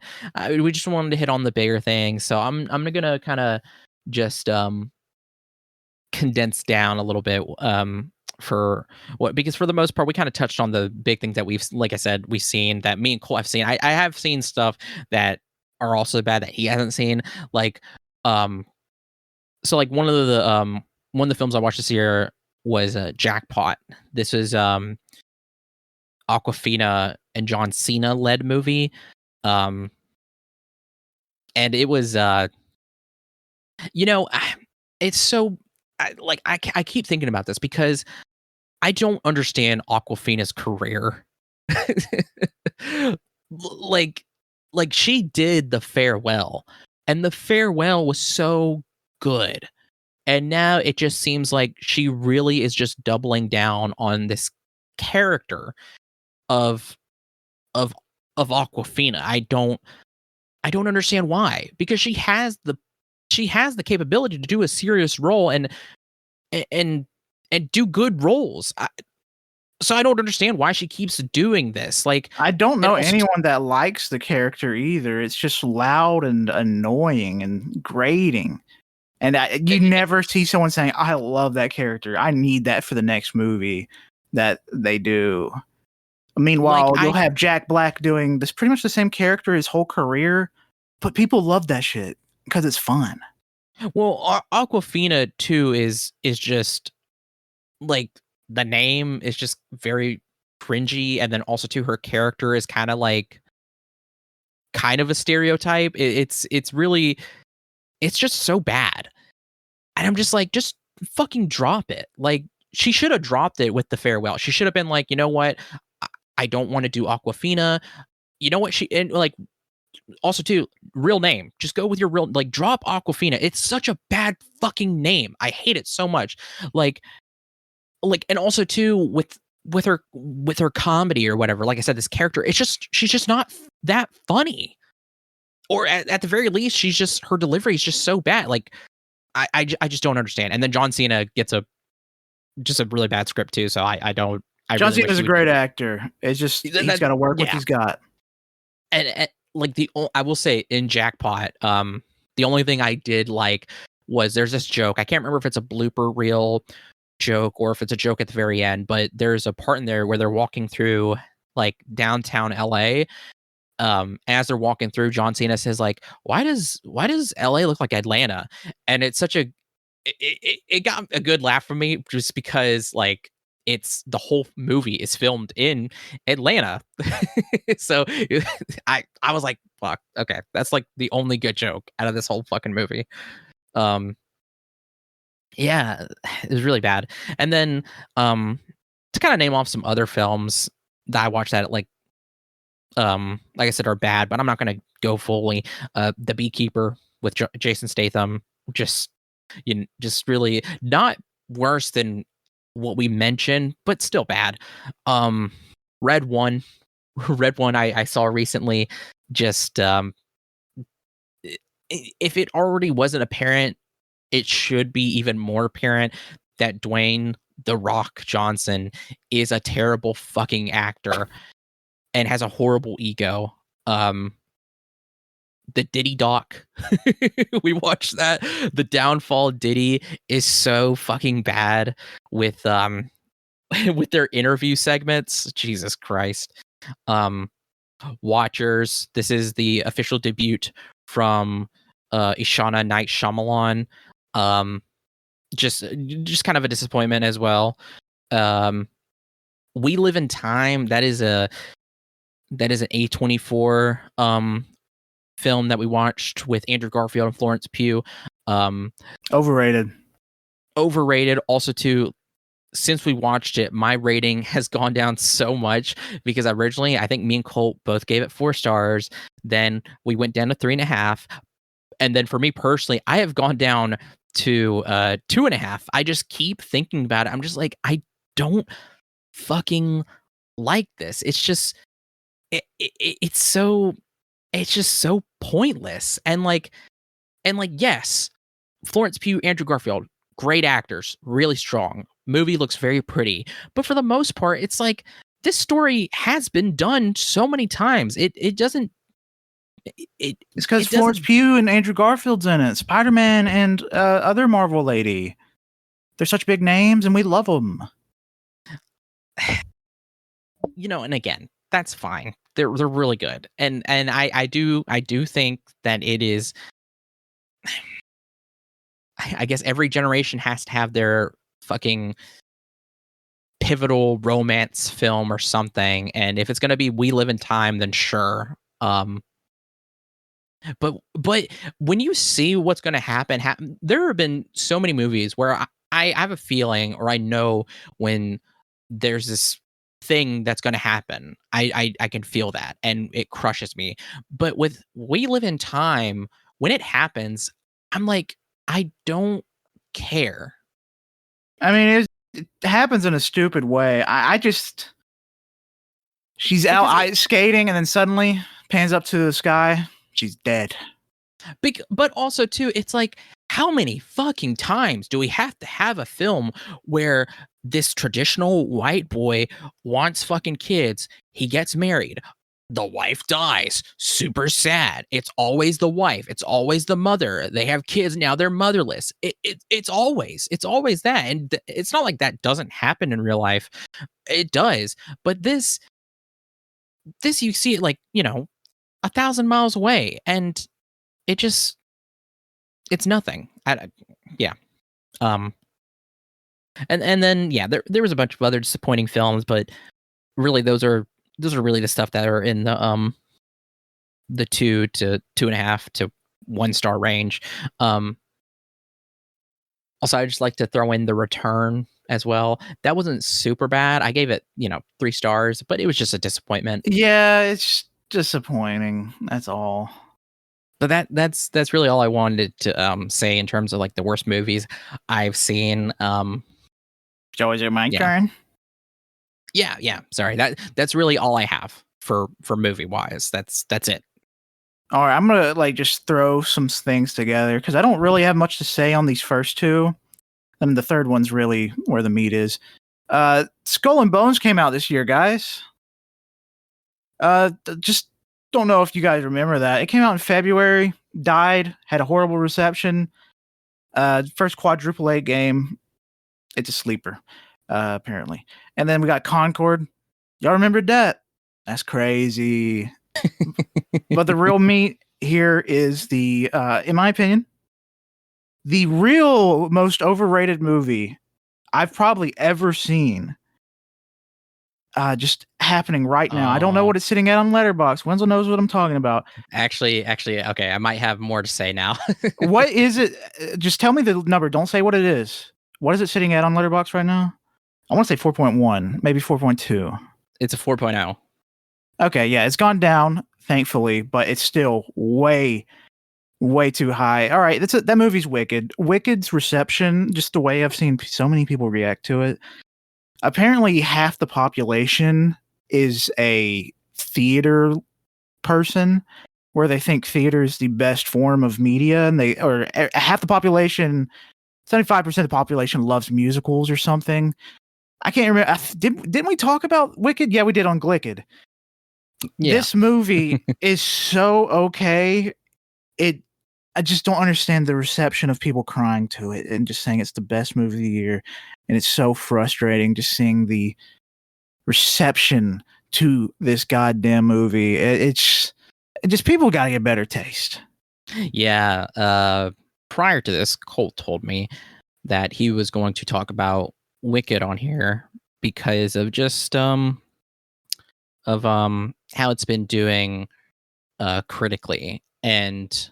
We just wanted to hit on the bigger things, so I'm gonna kind of just condense down a little bit because for the most part we kind of touched on the big things that like I said, we've seen, that me and Cole have seen. I have seen stuff that are also bad that he hasn't seen, like so like one of the films I watched this year was Jackpot. This is Aquafina and John Cena led movie, and it was it's so I keep thinking about this because I don't understand Aquafina's career. like she did The Farewell, and The Farewell was so good, and now it just seems like she really is just doubling down on this character of of Aquafina. I don't understand why, because she has the capability to do a serious role and and do good roles. So I don't understand why she keeps doing this. Like, I don't know anyone that likes the character either. It's just loud and annoying and grating. And you never see someone saying, I love that character. I need that for the next movie that they do. Meanwhile, you'll have Jack Black doing this pretty much the same character his whole career, but people love that shit because it's fun. Well, Aquafina too is just like, the name is just very cringy, and then also too her character is kind of a stereotype. It's really, it's just so bad, and I'm just like, just fucking drop it. Like, she should have dropped it with The Farewell. She should have been like, you know what, I don't want to do Aquafina. You know what, and like, also too, real name. Just go with your real, like, drop Aquafina. It's such a bad fucking name. I hate it so much. Like, and also too, with her comedy or whatever. Like I said, this character, she's just not that funny. Or at the very least, her delivery is just so bad. Like, I just don't understand. And then John Cena gets just a really bad script too. So I don't. John Cena's a great actor. It's just he's got to work with what he's got. And like, I will say, in Jackpot, the only thing I did like was, there's this joke. I can't remember if it's a blooper reel joke or if it's a joke at the very end, but there's a part in there where they're walking through like downtown LA. As they're walking through, John Cena says like, why does LA look like Atlanta? And it's such it got a good laugh from me, just because like, it's the whole movie is filmed in Atlanta. So I was like, fuck, okay, that's like the only good joke out of this whole fucking movie. Yeah, it was really bad. And then to kind of name off some other films that I watched that like I said are bad, but I'm not going to go fully. The Beekeeper with Jason Statham, just just really not worse than what we mentioned, but still bad. Red One, Red One, I saw recently. Just if it already wasn't apparent, it should be even more apparent that Dwayne The Rock Johnson is a terrible fucking actor and has a horrible ego. The Diddy doc, we watched that. The Downfall Diddy is so fucking bad with with their interview segments. Jesus Christ. Watchers, this is the official debut from Ishana Night Shyamalan. Just kind of a disappointment as well. We Live in Time, that is an A24 film that we watched with Andrew Garfield and Florence Pugh. Overrated. Also, too, since we watched it, my rating has gone down so much because originally I think me and Colt both gave it 4 stars. Then we went down to 3.5. And then for me personally, I have gone down to 2.5. I just keep thinking about it. I'm just like, I don't fucking like this. It's just it's just so pointless. And like yes, Florence Pugh, Andrew Garfield, great actors, really strong. Movie looks very pretty, but for the most part, it's like this story has been done so many times. It doesn't. It's because Florence Pugh and Andrew Garfield's in it, Spider-Man and other Marvel lady. They're such big names, and we love them. And again, that's fine. They're really good, and I do think that it is. I guess every generation has to have their fucking pivotal romance film or something, and if it's going to be We Live in Time, then sure. But when you see what's going to happen, there have been so many movies where I have a feeling, or I know when there's this thing that's going to happen. I can feel that, and it crushes me. But with We Live in Time, when it happens, I'm like, I don't care. I mean, it happens in a stupid way. I just, she's out skating, and then suddenly pans up to the sky. She's dead. But also too, it's like, how many fucking times do we have to have a film where this traditional white boy wants fucking kids, he gets married, the wife dies, super sad. It's always the wife, it's always the mother. They have kids, now they're motherless. It's always that, and it's not like that doesn't happen in real life. It does, but this you see it like 1,000 miles away, and it's nothing. Yeah. And then there was a bunch of other disappointing films, but really those are really the stuff that are in the 2 to 2.5 to 1 star range. Also, I just like to throw in The Return as well. That wasn't super bad. I gave it 3 stars, but it was just a disappointment. Yeah, it's disappointing. That's all. But that's really all I wanted to say in terms of like the worst movies I've seen. So is it my turn? Yeah. Sorry, that's really all I have for movie wise. That's it. All right, I'm gonna just throw some things together because I don't really have much to say on these first 2. I mean, the third one's really where the meat is. Skull and Bones came out this year, guys. Just don't know if you guys remember that. It came out in February, died, had a horrible reception. First quadruple A game. It's a sleeper, apparently. And then we got Concord. Y'all remember that? That's crazy. But the real meat here is the, in my opinion, the real most overrated movie I've probably ever seen. Just happening right now. I don't know what it's sitting at on Letterboxd. Wenzel knows what I'm talking about. Actually, okay, I might have more to say now. What is it? Just tell me the number. Don't say what it is. What is it sitting at on Letterboxd right now? I want to say 4.1, maybe 4.2. It's a 4.0. Okay, yeah, it's gone down, thankfully, but it's still way way too high. All right, that movie's Wicked. Wicked's reception, just the way I've seen so many people react to it. Apparently, half the population is a theater person, where they think theater is the best form of media, and half the population, 75% of the population loves musicals or something. I can't remember. Didn't we talk about Wicked? Yeah, we did on Glicked. Yeah. This movie is so okay. I just don't understand the reception of people crying to it and just saying it's the best movie of the year. And it's so frustrating just seeing the reception to this goddamn movie. It's just people got to get better taste. Yeah. Prior to this, Colt told me that he was going to talk about Wicked on here because of just how it's been doing critically, and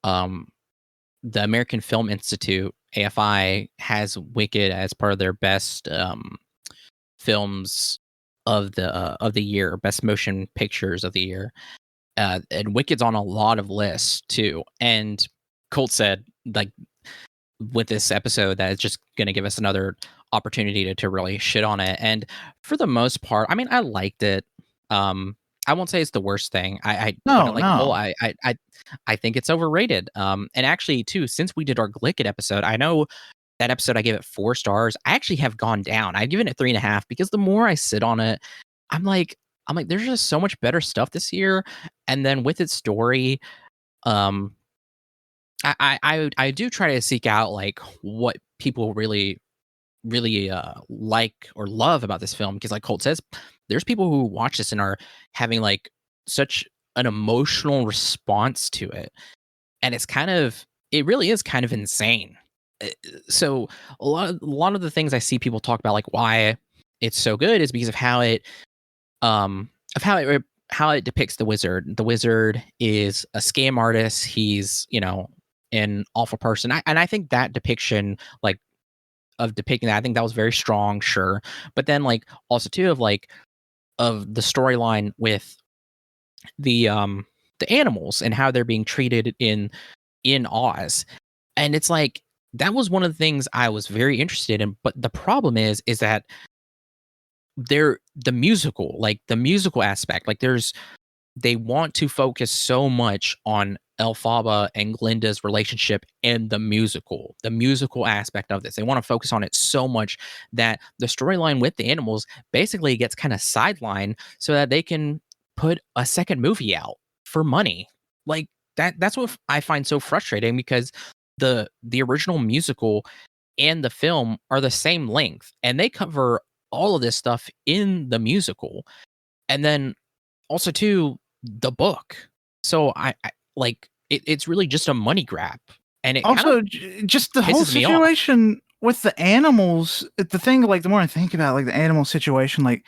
the American Film Institute, AFI, has Wicked as part of their best films of the year, best motion pictures of the year. And Wicked's on a lot of lists too. And Colt said, like, with this episode, that it's just going to give us another opportunity to really shit on it. And for the most part, I mean, I liked it. I won't say it's the worst thing. No. I think it's overrated. And actually, too, since we did our Glicked episode, I know that episode I gave it 4 stars. I actually have gone down. I've given it 3.5 because the more I sit on it, I'm like, there's just so much better stuff this year. And then with its story, I do try to seek out like what people really like or love about this film, because like Colt says, there's people who watch this and are having like such an emotional response to it, and it really is kind of insane. So a lot of the things I see people talk about, like why it's so good, is because of how it depicts the wizard. The wizard is a scam artist. He's, an awful person. I think that depiction, like, of depicting that, I think that was very strong, sure. But then, like, also too, of the storyline with the animals and how they're being treated in Oz. And it's like, that was one of the things I was very interested in. But the problem is that the musical aspect, like, they want to focus so much on Elphaba and Glinda's relationship and the musical aspect of this. They want to focus on it so much that the storyline with the animals basically gets kind of sidelined so that they can put a second movie out for money. Like, that's what I find so frustrating, because the original musical and the film are the same length, and they cover all of this stuff in the musical. And then also too, the book. So I like it's really just a money grab, and it Also, just the whole situation with the animals. The thing, like, the more I think about, like, the animal situation, like,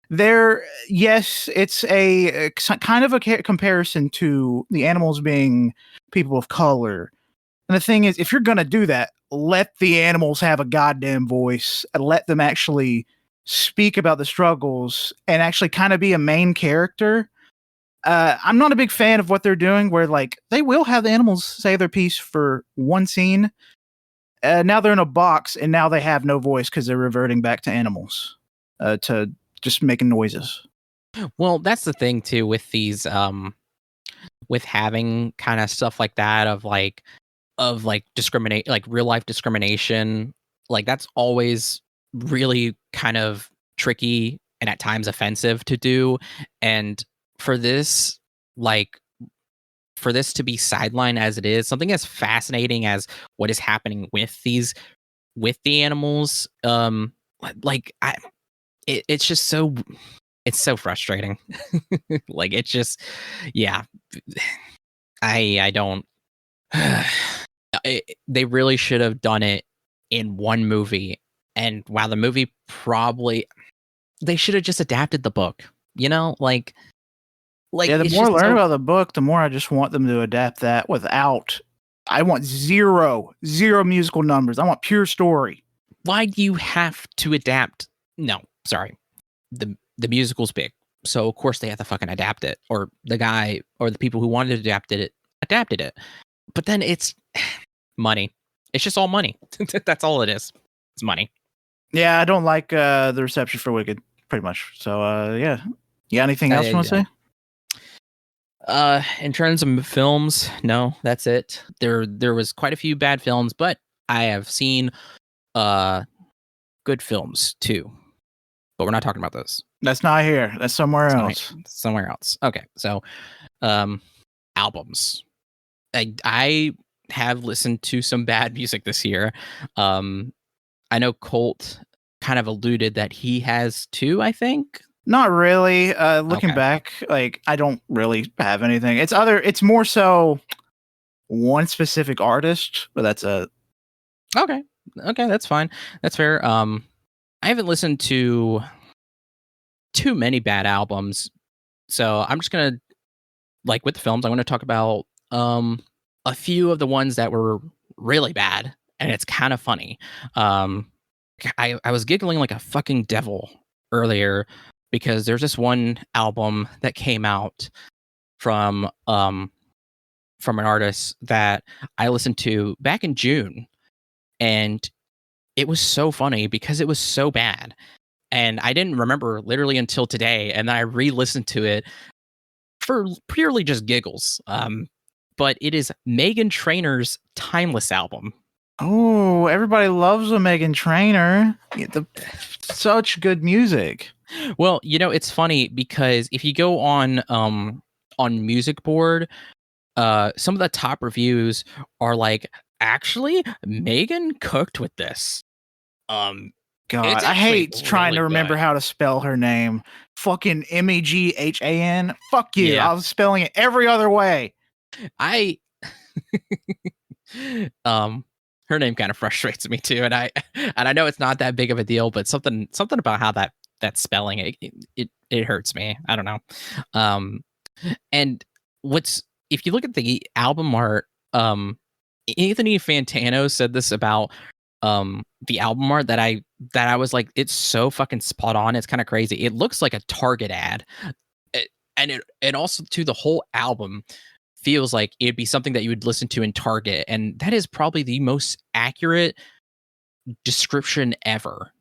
it's a kind of a comparison to the animals being people of color. And the thing is, if you're gonna do that, let the animals have a goddamn voice and let them actually speak about the struggles and actually kind of be a main character. I'm not a big fan of what they're doing, where, like, they will have the animals say their piece for one scene. Now they're in a box, and now they have no voice because they're reverting back to animals, to just making noises. Well, that's the thing too with these, with having kind of stuff like that, of discriminate, like real life discrimination. Like, that's always really kind of tricky and at times offensive to do. And for this, to be sidelined as it is, something as fascinating as what is happening with the animals, it's just so frustrating. Like, it's just, yeah, I don't. They really should have done it in one movie. And while the movie they should have just adapted the book. Yeah, the more I learn about the book, the more I just want them to adapt that without. I want zero musical numbers. I want pure story. Why do you have to adapt? No, sorry. The musical's big, so of course they have to fucking adapt it. Or the guy or the people who wanted to adapt it adapted it. but then it's money. It's just all money. That's all it is. It's money. Yeah, I don't like the reception for Wicked, pretty much. So yeah. Yeah, anything else you want to say? In terms of films, no, that's it. There was quite a few bad films, but I have seen good films too. But we're not talking about those. That's not here. That's somewhere else. Somewhere else. Okay, so albums. I have listened to some bad music this year. I know Colt kind of alluded that he has too, I think. Not really. Looking back, like I don't really have anything. It's more so one specific artist, but that's it. Okay, that's fine. That's fair. I haven't listened to too many bad albums, so I'm just gonna, like with the films, I'm gonna talk about a few of the ones that were really bad, and it's kind of funny. I was giggling like a fucking devil earlier because there's this one album that came out from an artist that I listened to back in June, and it was so funny because it was so bad. And I didn't remember literally until today, and then I re-listened to it for purely just giggles. But it is Meghan Trainor's Timeless album. Oh, everybody loves a Meghan Trainor. Such good music. Well, it's funny because if you go on Music Board, some of the top reviews are like, actually, Megan cooked with this. God, I hate trying to remember how to spell her name. Fucking Meghan. Fuck you. Yeah. I was spelling it every other way. Her name kind of frustrates me too, and I know it's not that big of a deal, but something about how that spelling it hurts me. I don't know. And if you look at the album art, Anthony Fantano said this about the album art that I was like, it's so fucking spot on. It's kind of crazy. It looks like a Target ad, and also to the whole album feels like it'd be something that you would listen to in Target, and that is probably the most accurate description ever.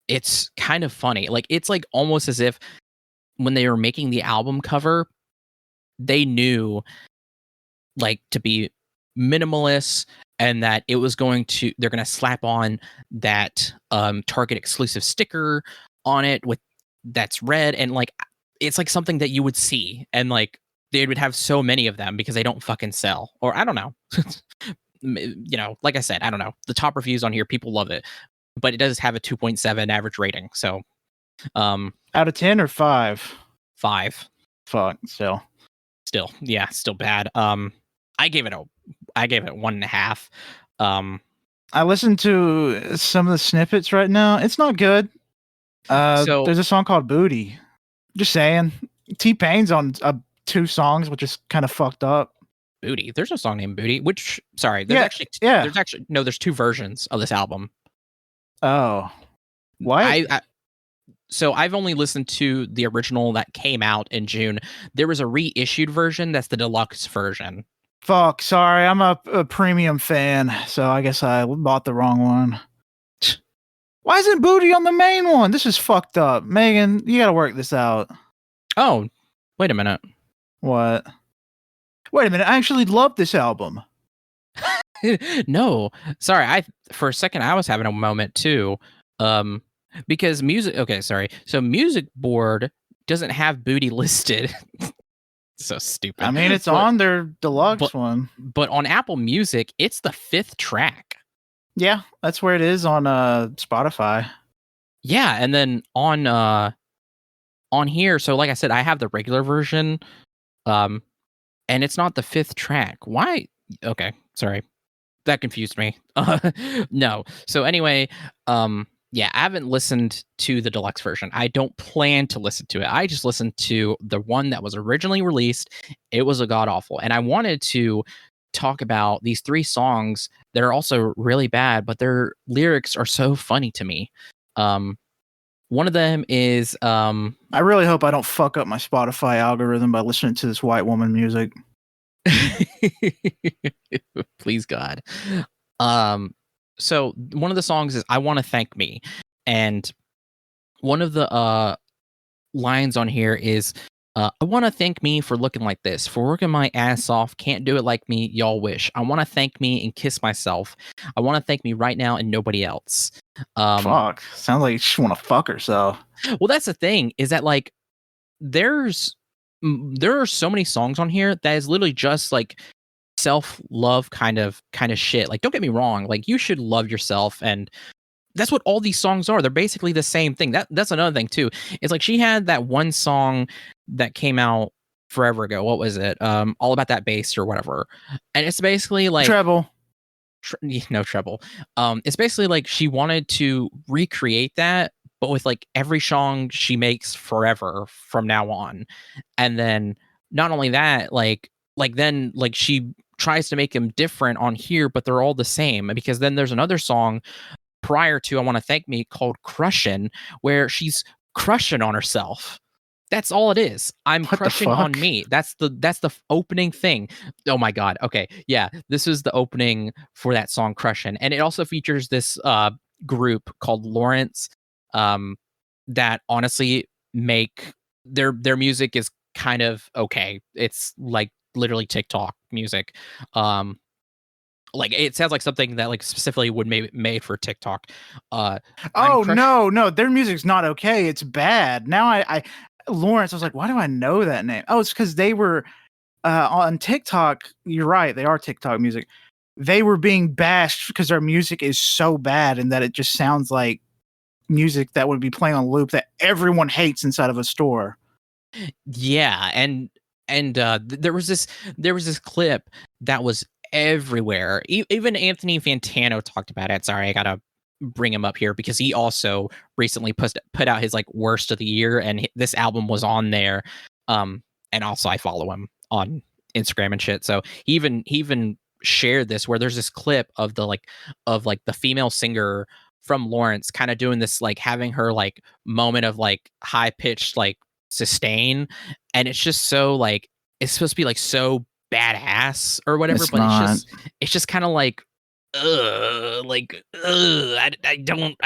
It's kind of funny. Like, it's like almost as if when they were making the album cover, they knew like to be minimalist, and that it was they're going to slap on that Target exclusive sticker on it that's red, and like it's like something that you would see, and like they would have so many of them because they don't fucking sell. Or I don't know. Like I said, I don't know. The top reviews on here, people love it, but it does have a 2.7 average rating. So out of 10 or 5? 5. Fuck, still bad. I gave it 1.5. I listened to some of the snippets right now. It's not good. So there's a song called Booty. Just saying. T-Pain's on 2 songs, which is kind of fucked up. Booty. There's no song named Booty. There's 2 versions of this album. Oh, what? So I've only listened to the original that came out in June. There was a reissued version that's the deluxe version. Fuck, sorry, I'm a premium fan, so I guess I bought the wrong one. Why isn't Booty on the main one? This is fucked up. Megan, you gotta work this out. Oh, wait a minute. What? Wait a minute, I actually love this album. No, sorry, for a second I was having a moment too. Because so Music Board doesn't have Booty listed. So stupid. I mean, it's on their deluxe one. But on Apple Music, it's the 5th track. Yeah, that's where it is on Spotify. Yeah, and then on here, so like I said, I have the regular version, and it's not the 5th track. Why? Okay, sorry. That confused me. No. So anyway, yeah, I haven't listened to the deluxe version. I don't plan to listen to it. I just listened to the one that was originally released. It was a god awful. And I wanted to talk about these 3 songs that are also really bad, but their lyrics are so funny to me. One of them is I really hope I don't fuck up my Spotify algorithm by listening to this white woman music. Please God. So one of the songs is "I Want to Thank Me," and one of the lines on here is I want to thank me for looking like this, for working my ass off, can't do it like me, y'all wish. I want to thank me and kiss myself. I want to thank me right now and nobody else. Fuck. Sounds like she want to fuck herself. Well, that's the thing, is that like there are so many songs on here that is literally just like self-love kind of shit. Like, don't get me wrong, like you should love yourself, and that's what all these songs are. They're basically the same thing. That's another thing too. It's like she had that one song that came out forever ago. What was it? All About That Bass or whatever. And it's basically like Treble. No trouble. It's basically like she wanted to recreate that, but with like every song she makes forever from now on. And then not only that, like then like she tries to make them different on here, but they're all the same. Because then there's another song prior to I Want to Thank Me called Crushin', where she's crushing on herself. That's all it is. I'm What the crushing on fuck? me. That's the opening thing. Oh my God. Okay. Yeah. This is the opening for that song Crushin'. And it also features this group called Lawrence that honestly make their music is kind of okay. It's like literally TikTok music. Like it sounds like something that like specifically would made for TikTok. Oh no, their music's not okay. It's bad. Now I Lawrence, I was like, why do I know that name? Oh, it's because they were on TikTok. You're right, they are TikTok music. They were being bashed because their music is so bad and that it just sounds like music that would be playing on loop that everyone hates inside of a store. Yeah, and there was this clip that was everywhere. Even Anthony Fantano talked about it. Sorry, I gotta bring him up here because he also recently put out his like worst of the year, and this album was on there. And also I follow him on Instagram and shit, so he even shared this where there's this clip of the female singer from Lawrence kind of doing this, like having her like moment of like high pitched like sustain, and it's just so like it's supposed to be like so badass or whatever, It's but not. it's just kind of like I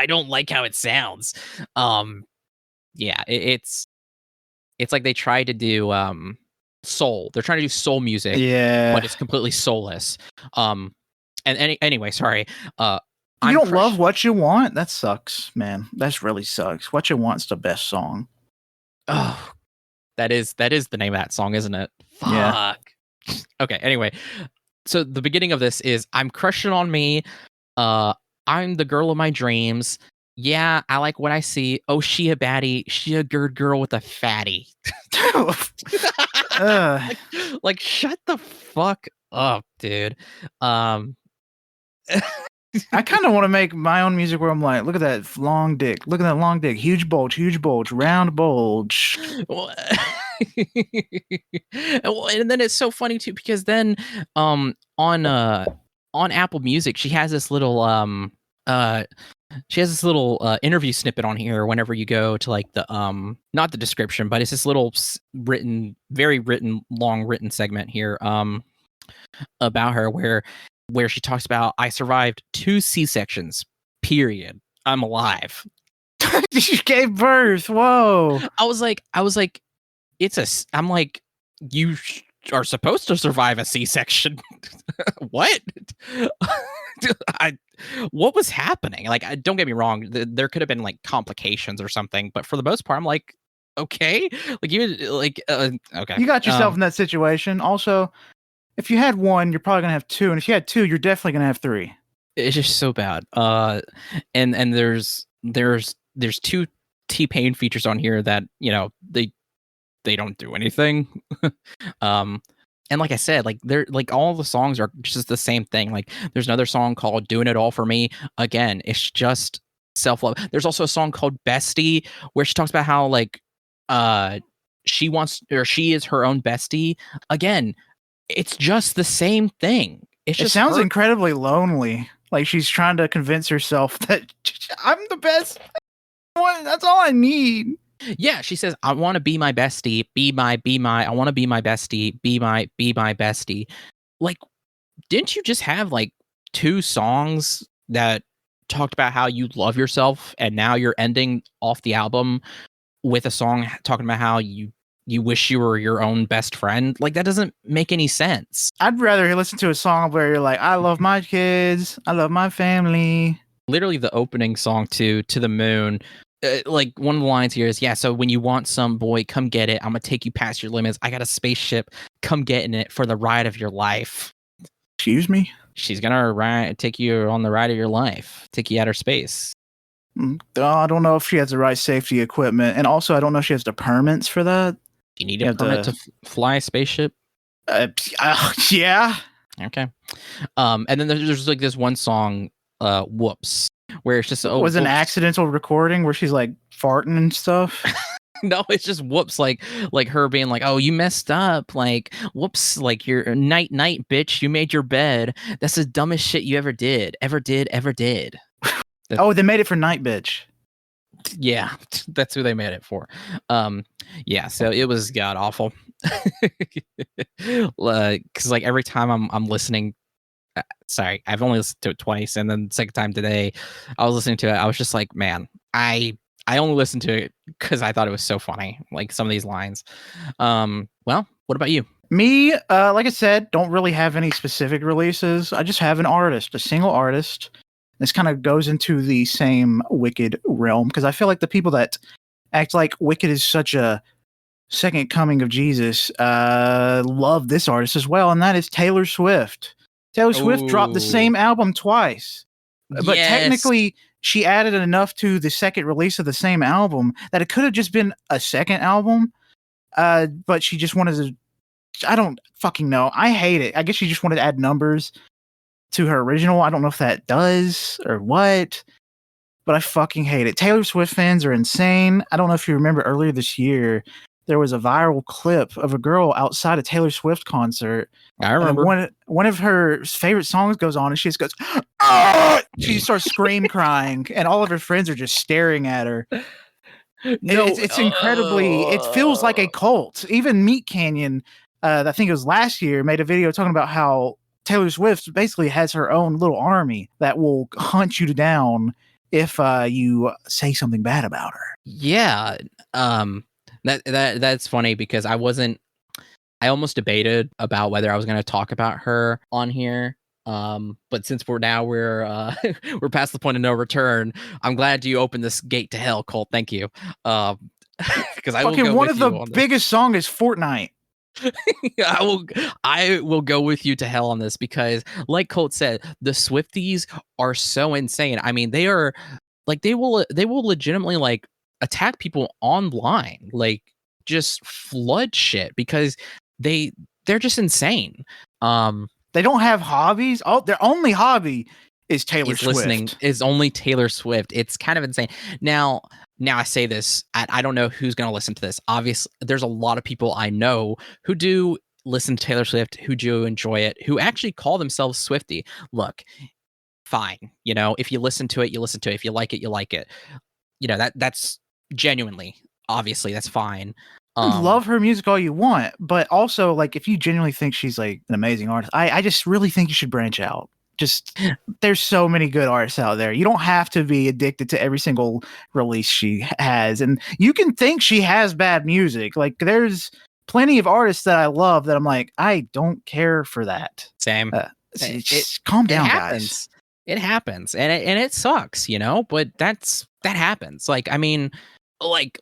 don't like how it sounds. Yeah, it's like they tried to do soul. They're trying to do soul music, Yeah. but it's completely soulless. And anyway, sorry. You I'm don't love What You Want? That sucks, man. That really sucks. What You Want's the best song. Oh, that is the name of that song, isn't it? Fuck. Yeah. Okay, anyway. So the beginning of this is I'm crushing on me. I'm the girl of my dreams. Yeah, I like what I see. Oh, she a baddie. She a good girl with a fatty. like shut the fuck up, dude. I kind of want to make my own music where I'm like, look at that long dick. Look at that long dick. Huge bulge, round bulge. Well, and then it's so funny too because then on Apple Music she has this little interview snippet on here whenever you go to like the not the description, but it's this little long written segment here about her where she talks about I survived 2 C-sections, period. I'm alive. She gave birth. Whoa. I was like, I'm like, you are supposed to survive a C-section. What? What was happening? Like, don't get me wrong. There could have been like complications or something, but for the most part, I'm like, okay, like even like, okay. You got yourself in that situation. Also, if you had 1, you're probably gonna have 2, and if you had 2, you're definitely gonna have 3. It's just so bad. And there's 2 T-Pain features on here that they don't do anything. And like I said, like they're like all the songs are just the same thing. Like there's another song called Doing It All For Me. Again, it's just self-love. There's also a song called Bestie where she talks about how like she is her own bestie. Again, it's just the same thing. It sounds incredibly lonely. Like she's trying to convince herself that I'm the best one. That's all I need. Yeah, she says, "I want to be my bestie, I want to be my bestie, be my bestie." Like, didn't you just have like 2 songs that talked about how you love yourself, and now you're ending off the album with a song talking about how you wish you were your own best friend? Like, that doesn't make any sense. I'd rather listen to a song where you're like, I love my kids, I love my family. Literally, the opening song to the Moon. Like, one of the lines here is, yeah, so when you want some, boy, come get it. I'm gonna take you past your limits. I got a spaceship. Come get in it for the ride of your life. Excuse me? She's gonna take you on the ride of your life, take you outer space. I don't know if she has the right safety equipment, and also I don't know if she has the permits for that. You need a permit to fly a spaceship? Yeah. Okay. And then there's like this one song, Whoops, where it's just was an accidental recording where she's like farting and stuff. No, it's just whoops, like her being like, "Oh, you messed up," like, "Whoops, like you're night, bitch, you made your bed. That's the dumbest shit you ever did. Oh, they made it for Night Bitch. Yeah, that's who they made it for. Yeah, so it was god awful. Because like every time I'm listening, sorry, I've only listened to it twice, and then the second time today, I was listening to it. I was just like, man, I only listened to it because I thought it was so funny, like some of these lines. Well, what about you? Me, like I said, don't really have any specific releases. I just have an artist, a single artist. This kind of goes into the same Wicked realm, because I feel like the people that act like Wicked is such a second coming of Jesus love this artist as well, and that is Taylor Swift. Taylor Swift dropped the same album twice, but technically she added enough to the second release of the same album that it could have just been a second album, but she just wanted to, I don't fucking know. I hate it. I guess she just wanted to add numbers to her original. I don't know if that does or what, but I fucking hate it. Taylor Swift fans are insane. I don't know if you remember earlier this year, there was a viral clip of a girl outside a Taylor Swift concert. I remember. One of her favorite songs goes on and she just goes, "Ah!" She starts crying, and all of her friends are just staring at her. No, it's incredibly, it feels like a cult. Even Meat Canyon, I think it was last year, made a video talking about how Taylor Swift basically has her own little army that will hunt you down if you say something bad about her. Yeah. That's funny because I almost debated about whether I was going to talk about her on here. But since we're we're past the point of no return, I'm glad you opened this gate to hell, Colt. Thank you. Because I will go one with of the biggest songs is Fortnite. I will go with you to hell on this because, like Colt said, the Swifties are so insane. I mean, they are like they will legitimately like attack people online, like just flood shit because they're just insane. They don't have hobbies. Oh, their only hobby is Taylor Swift. Listening is only Taylor Swift. It's kind of insane. Now I say this, I don't know who's going to listen to this. Obviously, there's a lot of people I know who do listen to Taylor Swift, who do enjoy it, who actually call themselves Swiftie. Look, fine. You know, if you listen to it, you listen to it. If you like it, you like it. You know, that's genuinely, obviously, that's fine. Love her music all you want, but also, like, if you genuinely think she's like an amazing artist, I just really think you should branch out. Just, there's so many good artists out there. You don't have to be addicted to every single release she has, and you can think she has bad music. Like, there's plenty of artists that I love that I'm like, I don't care for that. Same. Calm down, guys. It happens, and it sucks, you know. But that happens. Like, I mean, like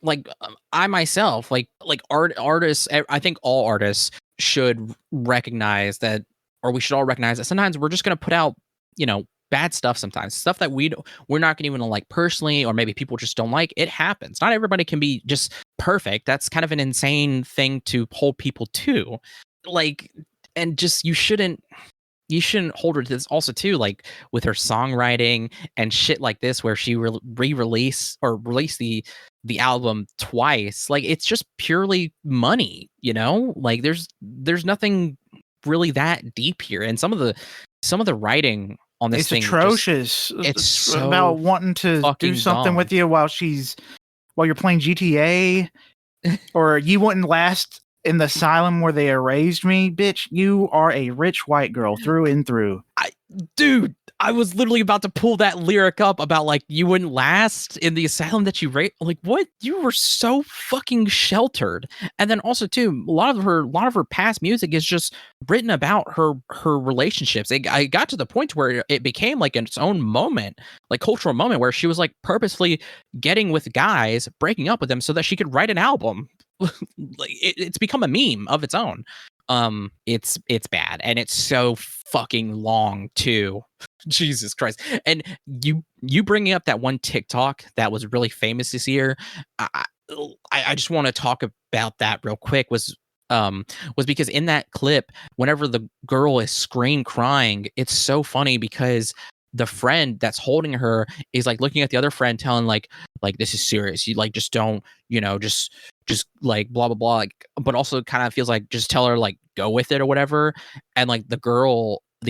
I myself, like artists. I think all artists should recognize that, or we should all recognize that sometimes we're just gonna put out, you know, bad stuff. Sometimes stuff that we're not gonna even like personally, or maybe people just don't like. It happens. Not everybody can be just perfect. That's kind of an insane thing to hold people to. Like, and just you shouldn't hold her to this also too, like with her songwriting and shit like this, where she released the album twice. Like, it's just purely money, you know. Like, there's nothing really that deep here, and some of the writing on this thing atrocious. It's so about wanting to do something dumb with you while she's while you're playing GTA, or you wouldn't last in the asylum where they erased me, bitch. You are a rich white girl through and through. Dude, I was literally about to pull that lyric up about like you wouldn't last in the asylum that you raped. Like, what? You were so fucking sheltered. And then also too, a lot of her past music is just written about her relationships. I got to the point where it became like its own moment, like cultural moment, where she was like purposefully getting with guys, breaking up with them so that she could write an album. Like it's become a meme of its own. It's bad, and it's so fucking long too. Jesus Christ. And you bringing up that one TikTok that was really famous this year, I just want to talk about that real quick. Was because in that clip, whenever the girl is scream crying, it's so funny because the friend that's holding her is like looking at the other friend, telling like this is serious. You like just don't, just like blah blah blah. Like, but also kind of feels like just tell her like go with it or whatever. And like the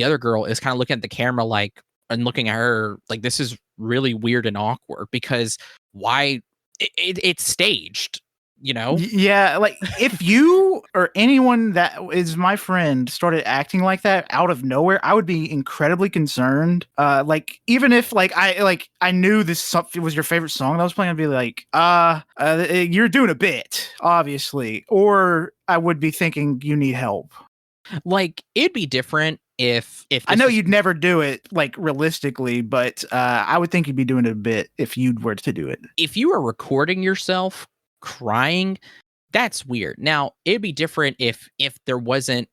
other girl is kind of looking at the camera like and looking at her like this is really weird and awkward because why it's staged. Yeah, like if you or anyone that is my friend started acting like that out of nowhere, I would be incredibly concerned. Like even if I knew this was your favorite song that I was playing, I'd be like, you're doing a bit, obviously, or I would be thinking you need help. Like it'd be different if I know you'd never do it like realistically, but I would think you'd be doing it a bit if you were to do it. If you were recording yourself crying, that's weird. Now it'd be different if there wasn't,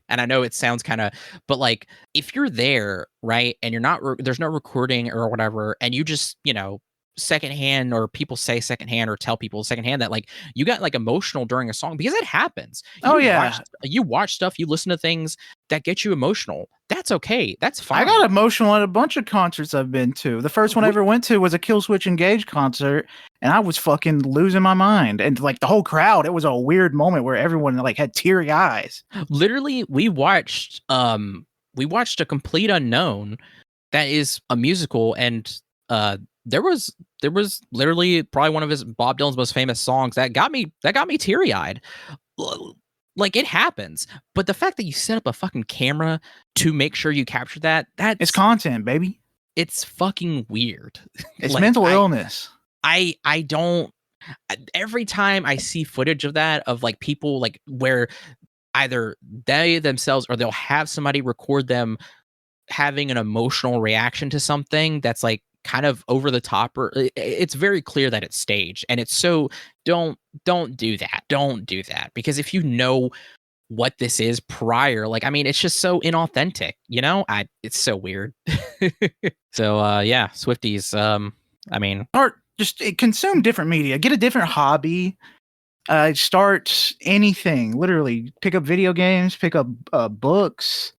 and I know it sounds kind of, but like if you're there, right, and you're not there's no recording or whatever, and you just secondhand, or people say secondhand or tell people secondhand that like you got like emotional during a song, because it happens. You watch stuff, you listen to things that get you emotional. That's okay. That's fine. I got emotional at a bunch of concerts I've been to. The first one I ever went to was a Killswitch Engage concert, and I was fucking losing my mind. And like the whole crowd, it was a weird moment where everyone like had teary eyes. Literally, we watched A Complete Unknown that is a musical, and there was literally probably one of his Bob Dylan's most famous songs that got me teary-eyed. Like it happens, but the fact that you set up a fucking camera to make sure you capture it's content, baby. It's fucking weird. It's like, mental illness. I don't. Every time I see footage of that, of like people like where either they themselves or they'll have somebody record them having an emotional reaction to something that's like kind of over the top, or it's very clear that it's staged, and it's so don't do that, because if you know what this is prior, like I mean it's just so inauthentic, it's so weird. So yeah, Swifties, I mean, or just consume different media, get a different hobby. Start anything, literally pick up video games, pick up books,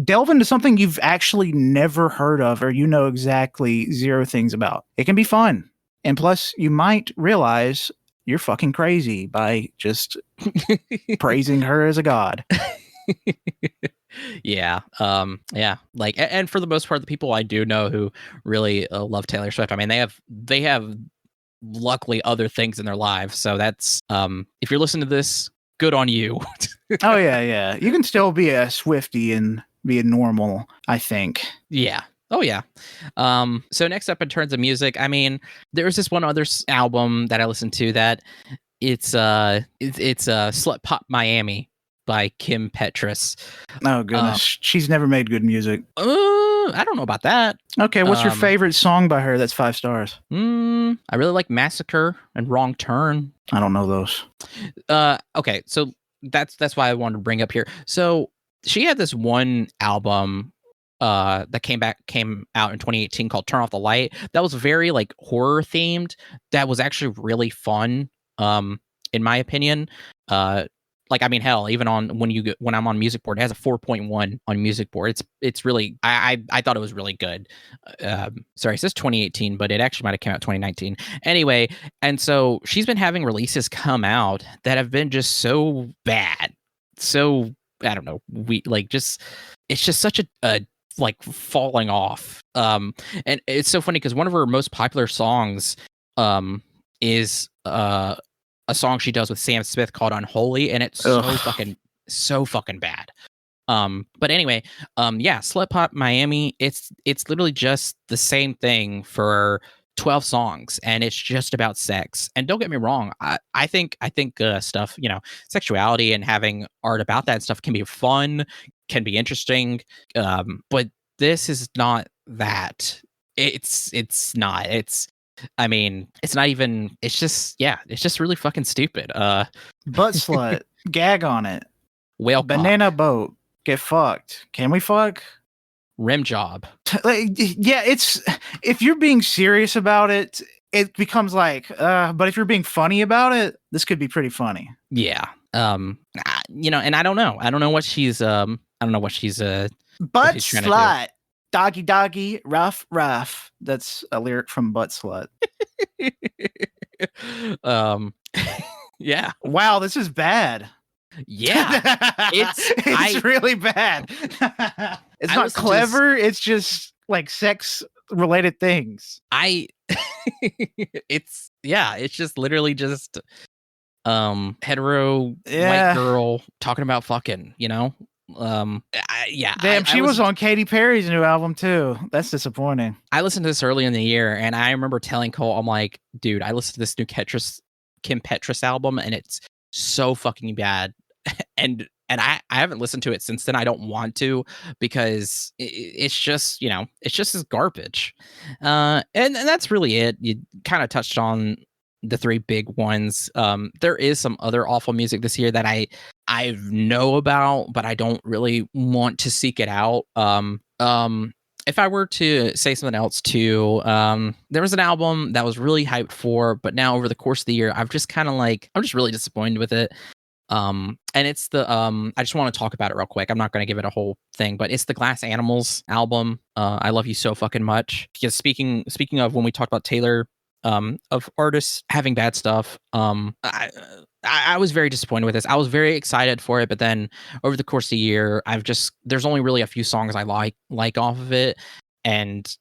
delve into something you've actually never heard of or exactly zero things about. It can be fun. And plus you might realize you're fucking crazy by just praising her as a god. Yeah. Like, and for the most part, the people I do know who really love Taylor Swift, I mean, they have luckily other things in their lives, so that's if you're listening to this, good on you. Oh yeah, you can still be a Swiftie and be a normal, I think. Yeah. Oh yeah. So next up in terms of music, I mean, there's this one other album that I listened to that it's Slut Pop Miami by Kim Petras. Oh goodness, she's never made good music. I don't know about that. Okay, what's your favorite song by her that's 5 stars? I really like Massacre and Wrong Turn. I don't know those. Okay, so that's why I wanted to bring up here. So she had this one album that came out in 2018 called Turn Off the Light. That was very like horror themed. That was actually really fun, in my opinion. Like, I mean, hell, even when I'm on Music Board, it has a 4.1 on Music Board. It's really, I thought it was really good. Sorry, it says 2018, but it actually might have come out 2019. Anyway, and so she's been having releases come out that have been just so bad. So, I don't know, it's just such a like falling off. And it's so funny because one of her most popular songs, is a song she does with Sam Smith called Unholy, and it's so fucking bad. But anyway, yeah, Slut Pop Miami, it's literally just the same thing for 12 songs, and it's just about sex. And don't get me wrong, I think stuff, you know, sexuality and having art about that stuff can be fun, can be interesting. But this is not that. It's not. I mean, it's not even. It's just really fucking stupid. Butt slut, gag on it. Whale banana cock. boat, get fucked. Can we fuck? Rim job. Like, yeah, it's if you're being serious about it, it becomes like, but if you're being funny about it, this could be pretty funny. Yeah. You know, and I don't know what she's butt slut, doggy doggy, rough rough. That's a lyric from Butt Slut. Yeah. Wow, this is bad. Yeah. It's really bad. It's not clever. It's just like sex related things. It's just literally just hetero white girl talking about fucking, you know. Damn, she was on Katy Perry's new album too. That's disappointing. I listened to this early in the year, and I remember telling Cole, I'm like, dude, I listened to this new Kim Petras album, and it's so fucking bad. and I haven't listened to it since then. I don't want to, because it's just, you know, it's just as garbage. And that's really it. You kind of touched on the three big ones. There is some other awful music this year that I know about, but I don't really want to seek it out. If I were to say something else too, there was an album that was really hyped for, but now over the course of the year, I'm just really disappointed with it. And it's the I just want to talk about it real quick. I'm not going to give it a whole thing, but it's the Glass Animals album. I Love You So Fucking Much. Because speaking of when we talked about Taylor, of artists having bad stuff, I was very disappointed with this. I was very excited for it, but then over the course of the year, there's only really a few songs I like off of it, and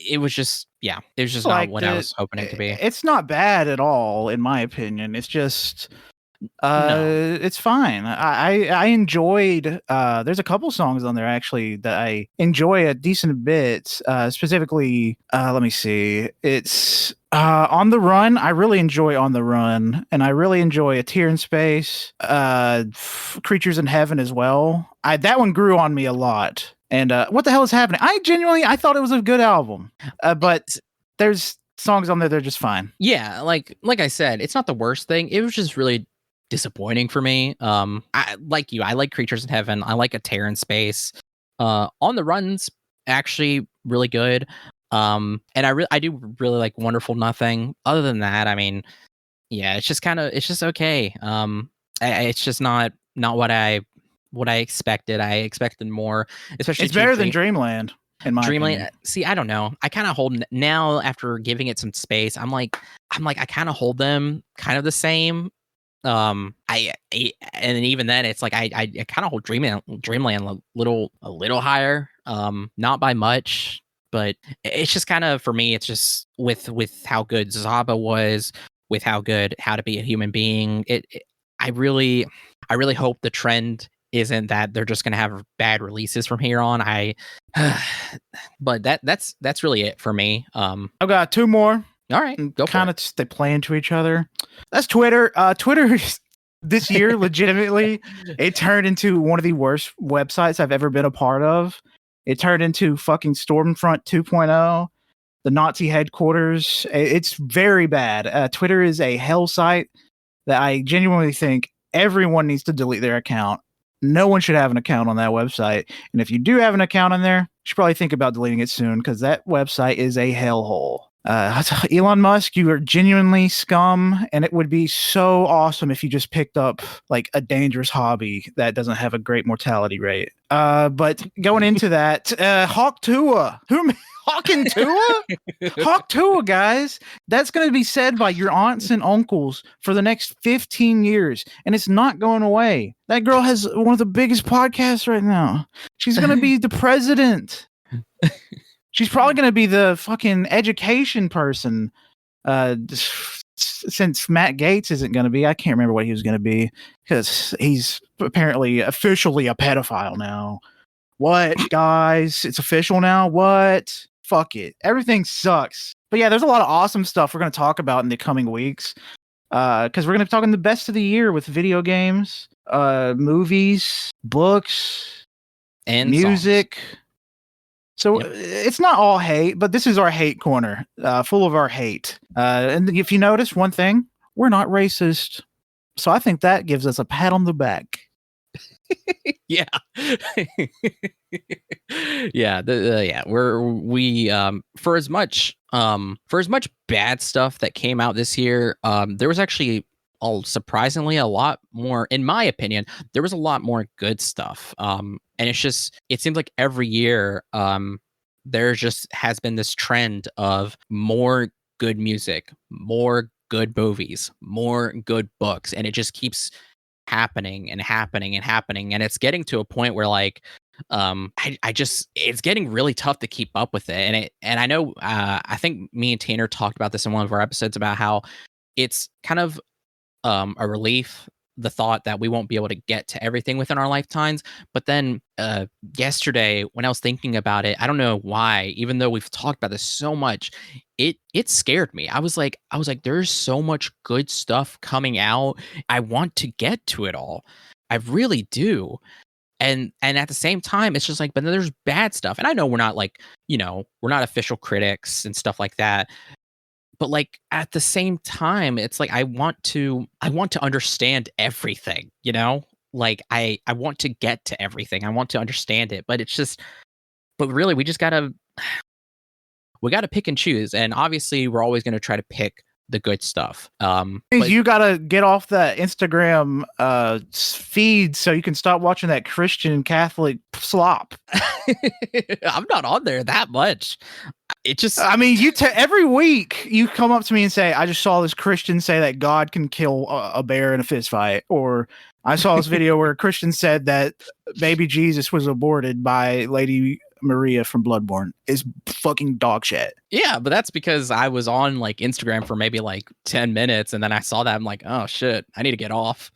it was just not what I was hoping it to be. It's not bad at all, in my opinion. It's just it's fine. I enjoyed there's a couple songs on there actually that I enjoy a decent bit. Specifically, let me see. It's On the Run. I really enjoy On the Run, and I really enjoy A Tear in Space, Creatures in Heaven as well. That one grew on me a lot. And What the Hell Is Happening? I thought it was a good album. But there's songs on there that are just fine. Yeah, like I said, it's not the worst thing. It was just really disappointing for me. I like Creatures in Heaven. I like A Tear in Space. On the Run's actually really good. And I do really like Wonderful Nothing. Other than that, I mean, yeah, it's just okay. It's just not what I expected. I expected more, especially it's better than Dreamland. In my opinion. See, I don't know. I kind of hold now after giving it some space. I'm like I kind of hold them kind of the same. And even then it's like I kind of hold Dreamland a little higher, not by much, but it's just kind of, for me, it's just with how good Zaba was, with how good How to Be a Human Being. I really hope the trend isn't that they're just gonna have bad releases from here on. But that's really it for me. I've got two more. All right, go kind of they play into each other. That's Twitter. Twitter this year, legitimately, it turned into one of the worst websites I've ever been a part of. It turned into fucking Stormfront 2.0, the Nazi headquarters. It's very bad. Twitter is a hell site that I genuinely think everyone needs to delete their account. No one should have an account on that website. And if you do have an account on there, you should probably think about deleting it soon, because that website is a hellhole. Elon Musk, you are genuinely scum, and it would be so awesome if you just picked up like a dangerous hobby that doesn't have a great mortality rate. But going into that, Hawk Tuah. Hawking Tua? Hawk Tuah, guys. That's going to be said by your aunts and uncles for the next 15 years, and it's not going away. That girl has one of the biggest podcasts right now. She's going to be the president. She's probably going to be the fucking education person. Since Matt Gaetz isn't going to be, I can't remember what he was going to be because he's apparently officially a pedophile now. What, guys? It's official now? What? Fuck it. Everything sucks. But yeah, there's a lot of awesome stuff we're going to talk about in the coming weeks. Because we're going to be talking the best of the year with video games, movies, books, and music. songs. So it's not all hate, but this is our hate corner, full of our hate. And if you notice one thing, we're not racist. So I think that gives us a pat on the back. Yeah. Yeah. For as much bad stuff that came out this year, there was actually surprisingly a lot more, in my opinion, there was a lot more good stuff. And it seems like every year, there just has been this trend of more good music, more good movies, more good books, and it just keeps happening and happening and happening, and it's getting to a point where like it's getting really tough to keep up with it. And I know I think me and Tanner talked about this in one of our episodes about how it's kind of a relief, the thought that we won't be able to get to everything within our lifetimes. But then yesterday, when I was thinking about it, I don't know why, even though we've talked about this so much, it scared me. I was like, there's so much good stuff coming out. I want to get to it all. I really do. And at the same time, it's just like, but then there's bad stuff. And I know we're not like, we're not official critics and stuff like that. But like at the same time, it's like I want to understand everything, like I want to get to everything. I want to understand it, but really we just gotta pick and choose. And obviously we're always gonna try to pick the good stuff. But you gotta get off that Instagram feed so you can stop watching that Christian Catholic slop. I'm not on there that much. It just, I mean, every week you come up to me and say, I just saw this Christian say that God can kill a bear in a fist fight. Or I saw this video where a Christian said that baby Jesus was aborted by Lady Maria from Bloodborne. Is fucking dog shit. Yeah, but that's because I was on like Instagram for maybe like 10 minutes and then I saw that. I'm like, oh shit, I need to get off.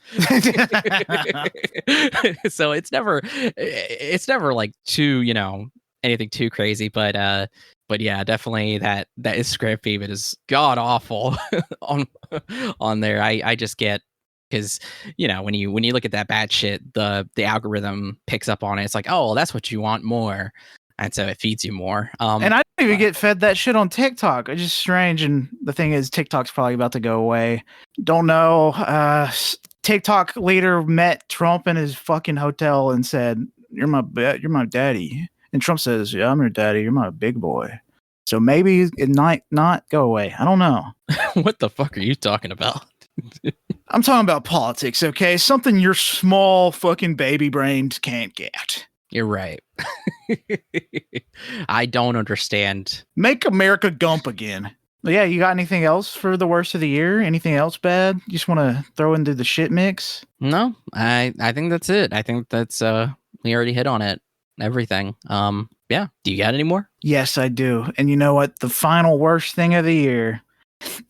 So it's never like too, anything too crazy, but yeah, definitely that Instagram feed is god awful on there. I just get, because when you look at that bad shit, the algorithm picks up on it. It's like, oh, that's what you want more, and so it feeds you more. And I don't even get fed that shit on TikTok. It's just strange. And the thing is, TikTok's probably about to go away. Don't know. TikTok leader met Trump in his fucking hotel and said, "You're my daddy." And Trump says, "Yeah, I'm your daddy. You're my big boy." So maybe it might not go away. I don't know. What the fuck are you talking about? I'm talking about politics, okay? Something your small fucking baby brains can't get. You're right. I don't understand. Make America gump again. But yeah, you got anything else for the worst of the year? Anything else bad? You just want to throw into the shit mix? No, I think that's it. I think that's we already hit on it. Everything. Yeah. Do you got any more? Yes, I do. And you know what? The final worst thing of the year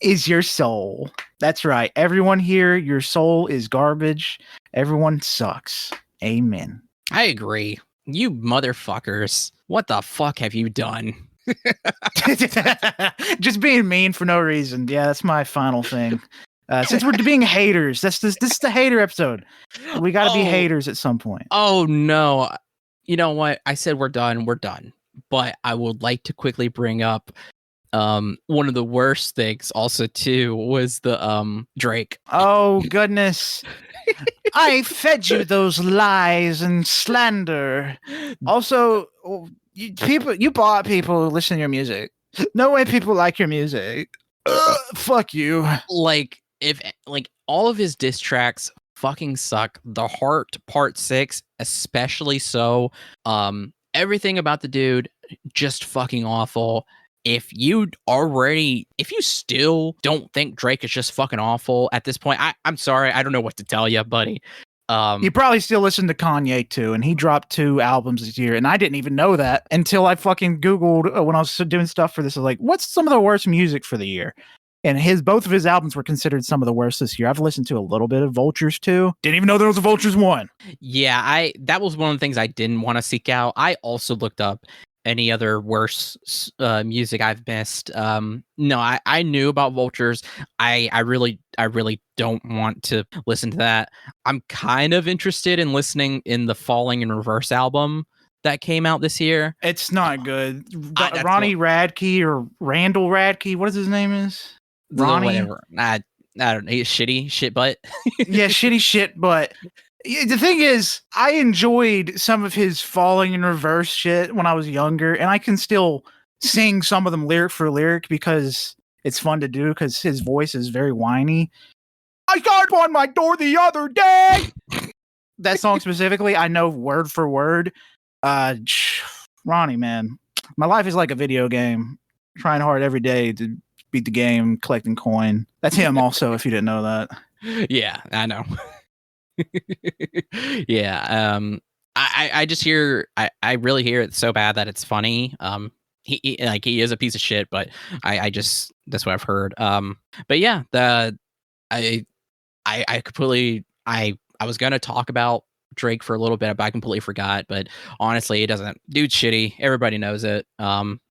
is your soul. That's right. Everyone here, your soul is garbage. Everyone sucks. Amen. I agree. You motherfuckers. What the fuck have you done? Just being mean for no reason. Yeah, that's my final thing. Since we're being haters, this is the hater episode. We got to be haters at some point. Oh, no. You know what? I said we're done. But I would like to quickly bring up one of the worst things also too was the Drake. Oh goodness. I fed you those lies and slander. Also, you bought people to listen to your music. No way people like your music. Fuck you. Like all of his diss tracks fucking suck. The Heart Part 6 especially so. Everything about the dude just fucking awful. If you still don't think Drake is just fucking awful at this point, I'm sorry, I don't know what to tell you, buddy. You probably still listen to Kanye too, and he dropped 2 albums this year, and I didn't even know that until I fucking Googled when I was doing stuff for this. I was like, what's some of the worst music for the year? And both of his albums were considered some of the worst this year. I've listened to a little bit of Vultures too. Didn't even know there was a Vultures 1. Yeah, that was one of the things I didn't want to seek out. I also looked up any other worse music I've missed. No, I knew about Vultures. I really don't want to listen to that. I'm kind of interested in listening in the Falling in Reverse album that came out this year. It's not good. Ronnie Radke or Randall Radke, what is his name is? Ronnie? Whatever. I don't know. He's shitty shit butt. Yeah, shitty shit butt. The thing is, I enjoyed some of his Falling in Reverse shit when I was younger, and I can still sing some of them lyric for lyric because it's fun to do because his voice is very whiny. I got on my door the other day. That song specifically, I know word for word. Ronnie, man, my life is like a video game. Trying hard every day to beat the game, collecting coin. That's him also, if you didn't know that. Yeah, I know. Yeah, I just hear I really hear it so bad that it's funny. He is a piece of shit, but I just that's what I've heard. But yeah, I completely I was gonna talk about Drake for a little bit, but I completely forgot. But honestly, it doesn't. Dude's shitty. Everybody knows it.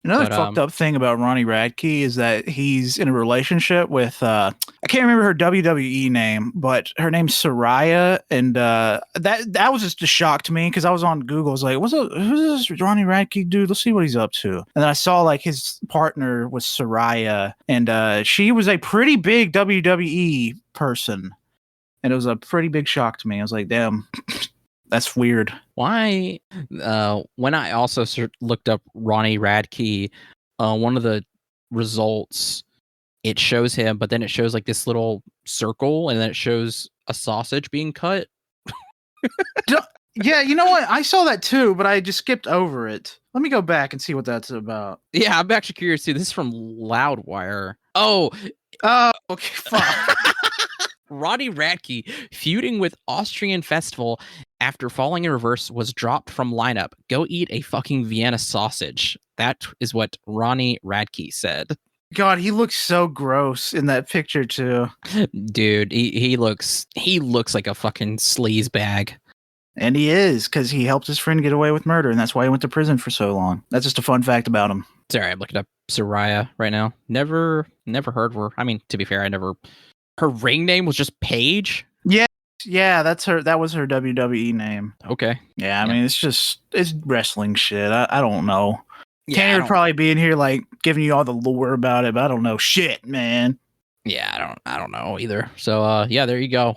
Another fucked up thing about Ronnie Radke is that he's in a relationship with I can't remember her WWE name, but her name's Soraya, and that was just a shock to me because I was on Google. I was like, who's this Ronnie Radke dude? Let's see what he's up to. And then I saw like his partner was Soraya, and she was a pretty big WWE person. And it was a pretty big shock to me. I was like, damn, that's weird. Why? When I also looked up Ronnie Radke, one of the results, it shows him, but then it shows like this little circle, and then it shows a sausage being cut. Yeah, you know what? I saw that too, but I just skipped over it. Let me go back and see what that's about. Yeah, I'm actually curious too. This is from Loudwire. Oh, okay, fuck. Ronnie Radke feuding with Austrian Festival after Falling in Reverse was dropped from lineup. Go eat a fucking Vienna sausage. That is what Ronnie Radke said. God, he looks so gross in that picture too. Dude, he looks like a fucking sleaze bag. And he is, because he helped his friend get away with murder, and that's why he went to prison for so long. That's just a fun fact about him. Sorry, I'm looking up Soraya right now. Never heard her. I mean, to be fair, her ring name was just Paige? Yeah, that's her. That was her WWE name. Okay. Yeah, I mean, it's wrestling shit. I don't know. Yeah, Tanner would probably be in here like giving you all the lore about it, but I don't know shit, man. Yeah, I don't know either. So yeah, there you go.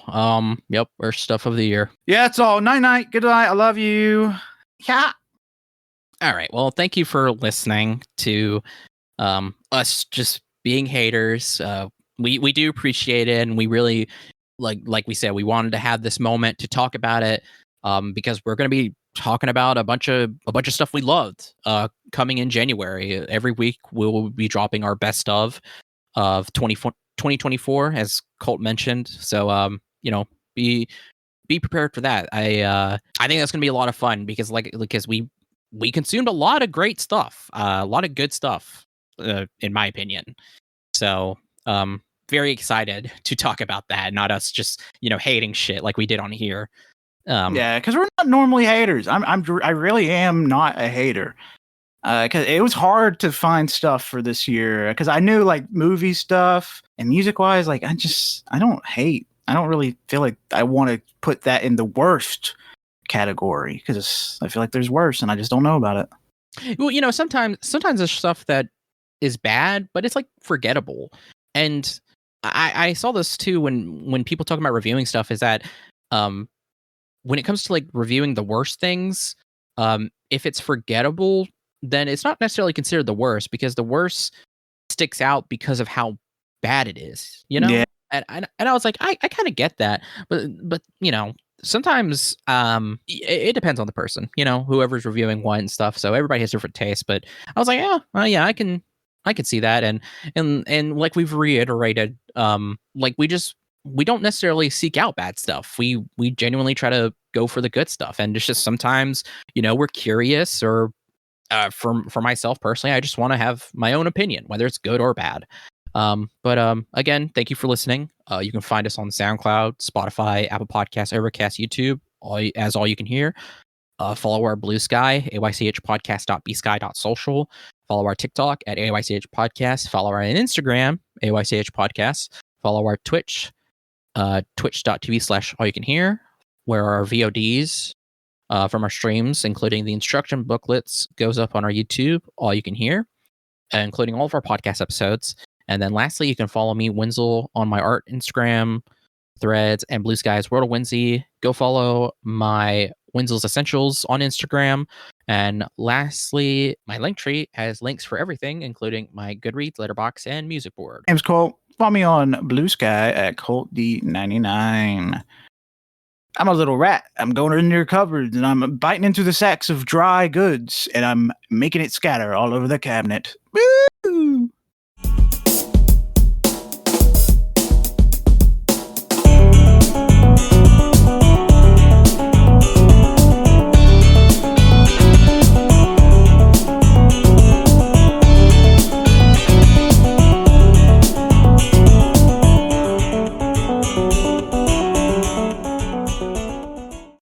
Yep, worst stuff of the year. Yeah, it's all. Night. Good night. I love you. Yeah. All right. Well, thank you for listening to us just being haters. We do appreciate it, and we really like we said, we wanted to have this moment to talk about it because we're going to be talking about a bunch of stuff we loved coming in January. Every week we'll be dropping our best of 2024, as Colt mentioned. So be prepared for that. I think that's going to be a lot of fun because we consumed a lot of great stuff, a lot of good stuff in my opinion. So very excited to talk about that, not us just hating shit like we did on here. Yeah, because we're not normally haters. I really am not a hater. Because it was hard to find stuff for this year. Because I knew like movie stuff and music wise, like I don't hate. I don't really feel like I want to put that in the worst category because I feel like there's worse and I just don't know about it. Well, sometimes there's stuff that is bad, but it's like forgettable. And I saw this too when people talk about reviewing stuff is that when it comes to like reviewing the worst things, if it's forgettable, then it's not necessarily considered the worst because the worst sticks out because of how bad it is, Yeah. And I was like, I kind of get that, but sometimes it depends on the person, whoever's reviewing what and stuff. So everybody has different tastes, but I was like, yeah, well, yeah, I can see that, and like we've reiterated, like we don't necessarily seek out bad stuff. We genuinely try to go for the good stuff, and it's just sometimes we're curious or. For myself personally, I just want to have my own opinion, whether it's good or bad. But again, thank you for listening. You can find us on SoundCloud, Spotify, Apple Podcasts, Overcast, YouTube, all you can hear. Follow our Bluesky, aychpodcast.bsky.social. Follow our TikTok at AYCH Podcast. Follow our Instagram, AYCH Podcast. Follow our Twitch, twitch.tv/AllYouCanHear, where our VODs from our streams, including the instruction booklets, goes up on our YouTube, All You Can Hear, including all of our podcast episodes. And then lastly, you can follow me, Wenzel, on my art Instagram, Threads, and Bluesky's World of Wenzel. Go follow my Wenzel's Essentials on Instagram. And lastly, my Linktree has links for everything, including my Goodreads, Letterboxd, and music board. Name's Colt. Follow me on Bluesky at ColtD99. I'm a little rat. I'm going into your cupboards and I'm biting into the sacks of dry goods and I'm making it scatter all over the cabinet. Woo!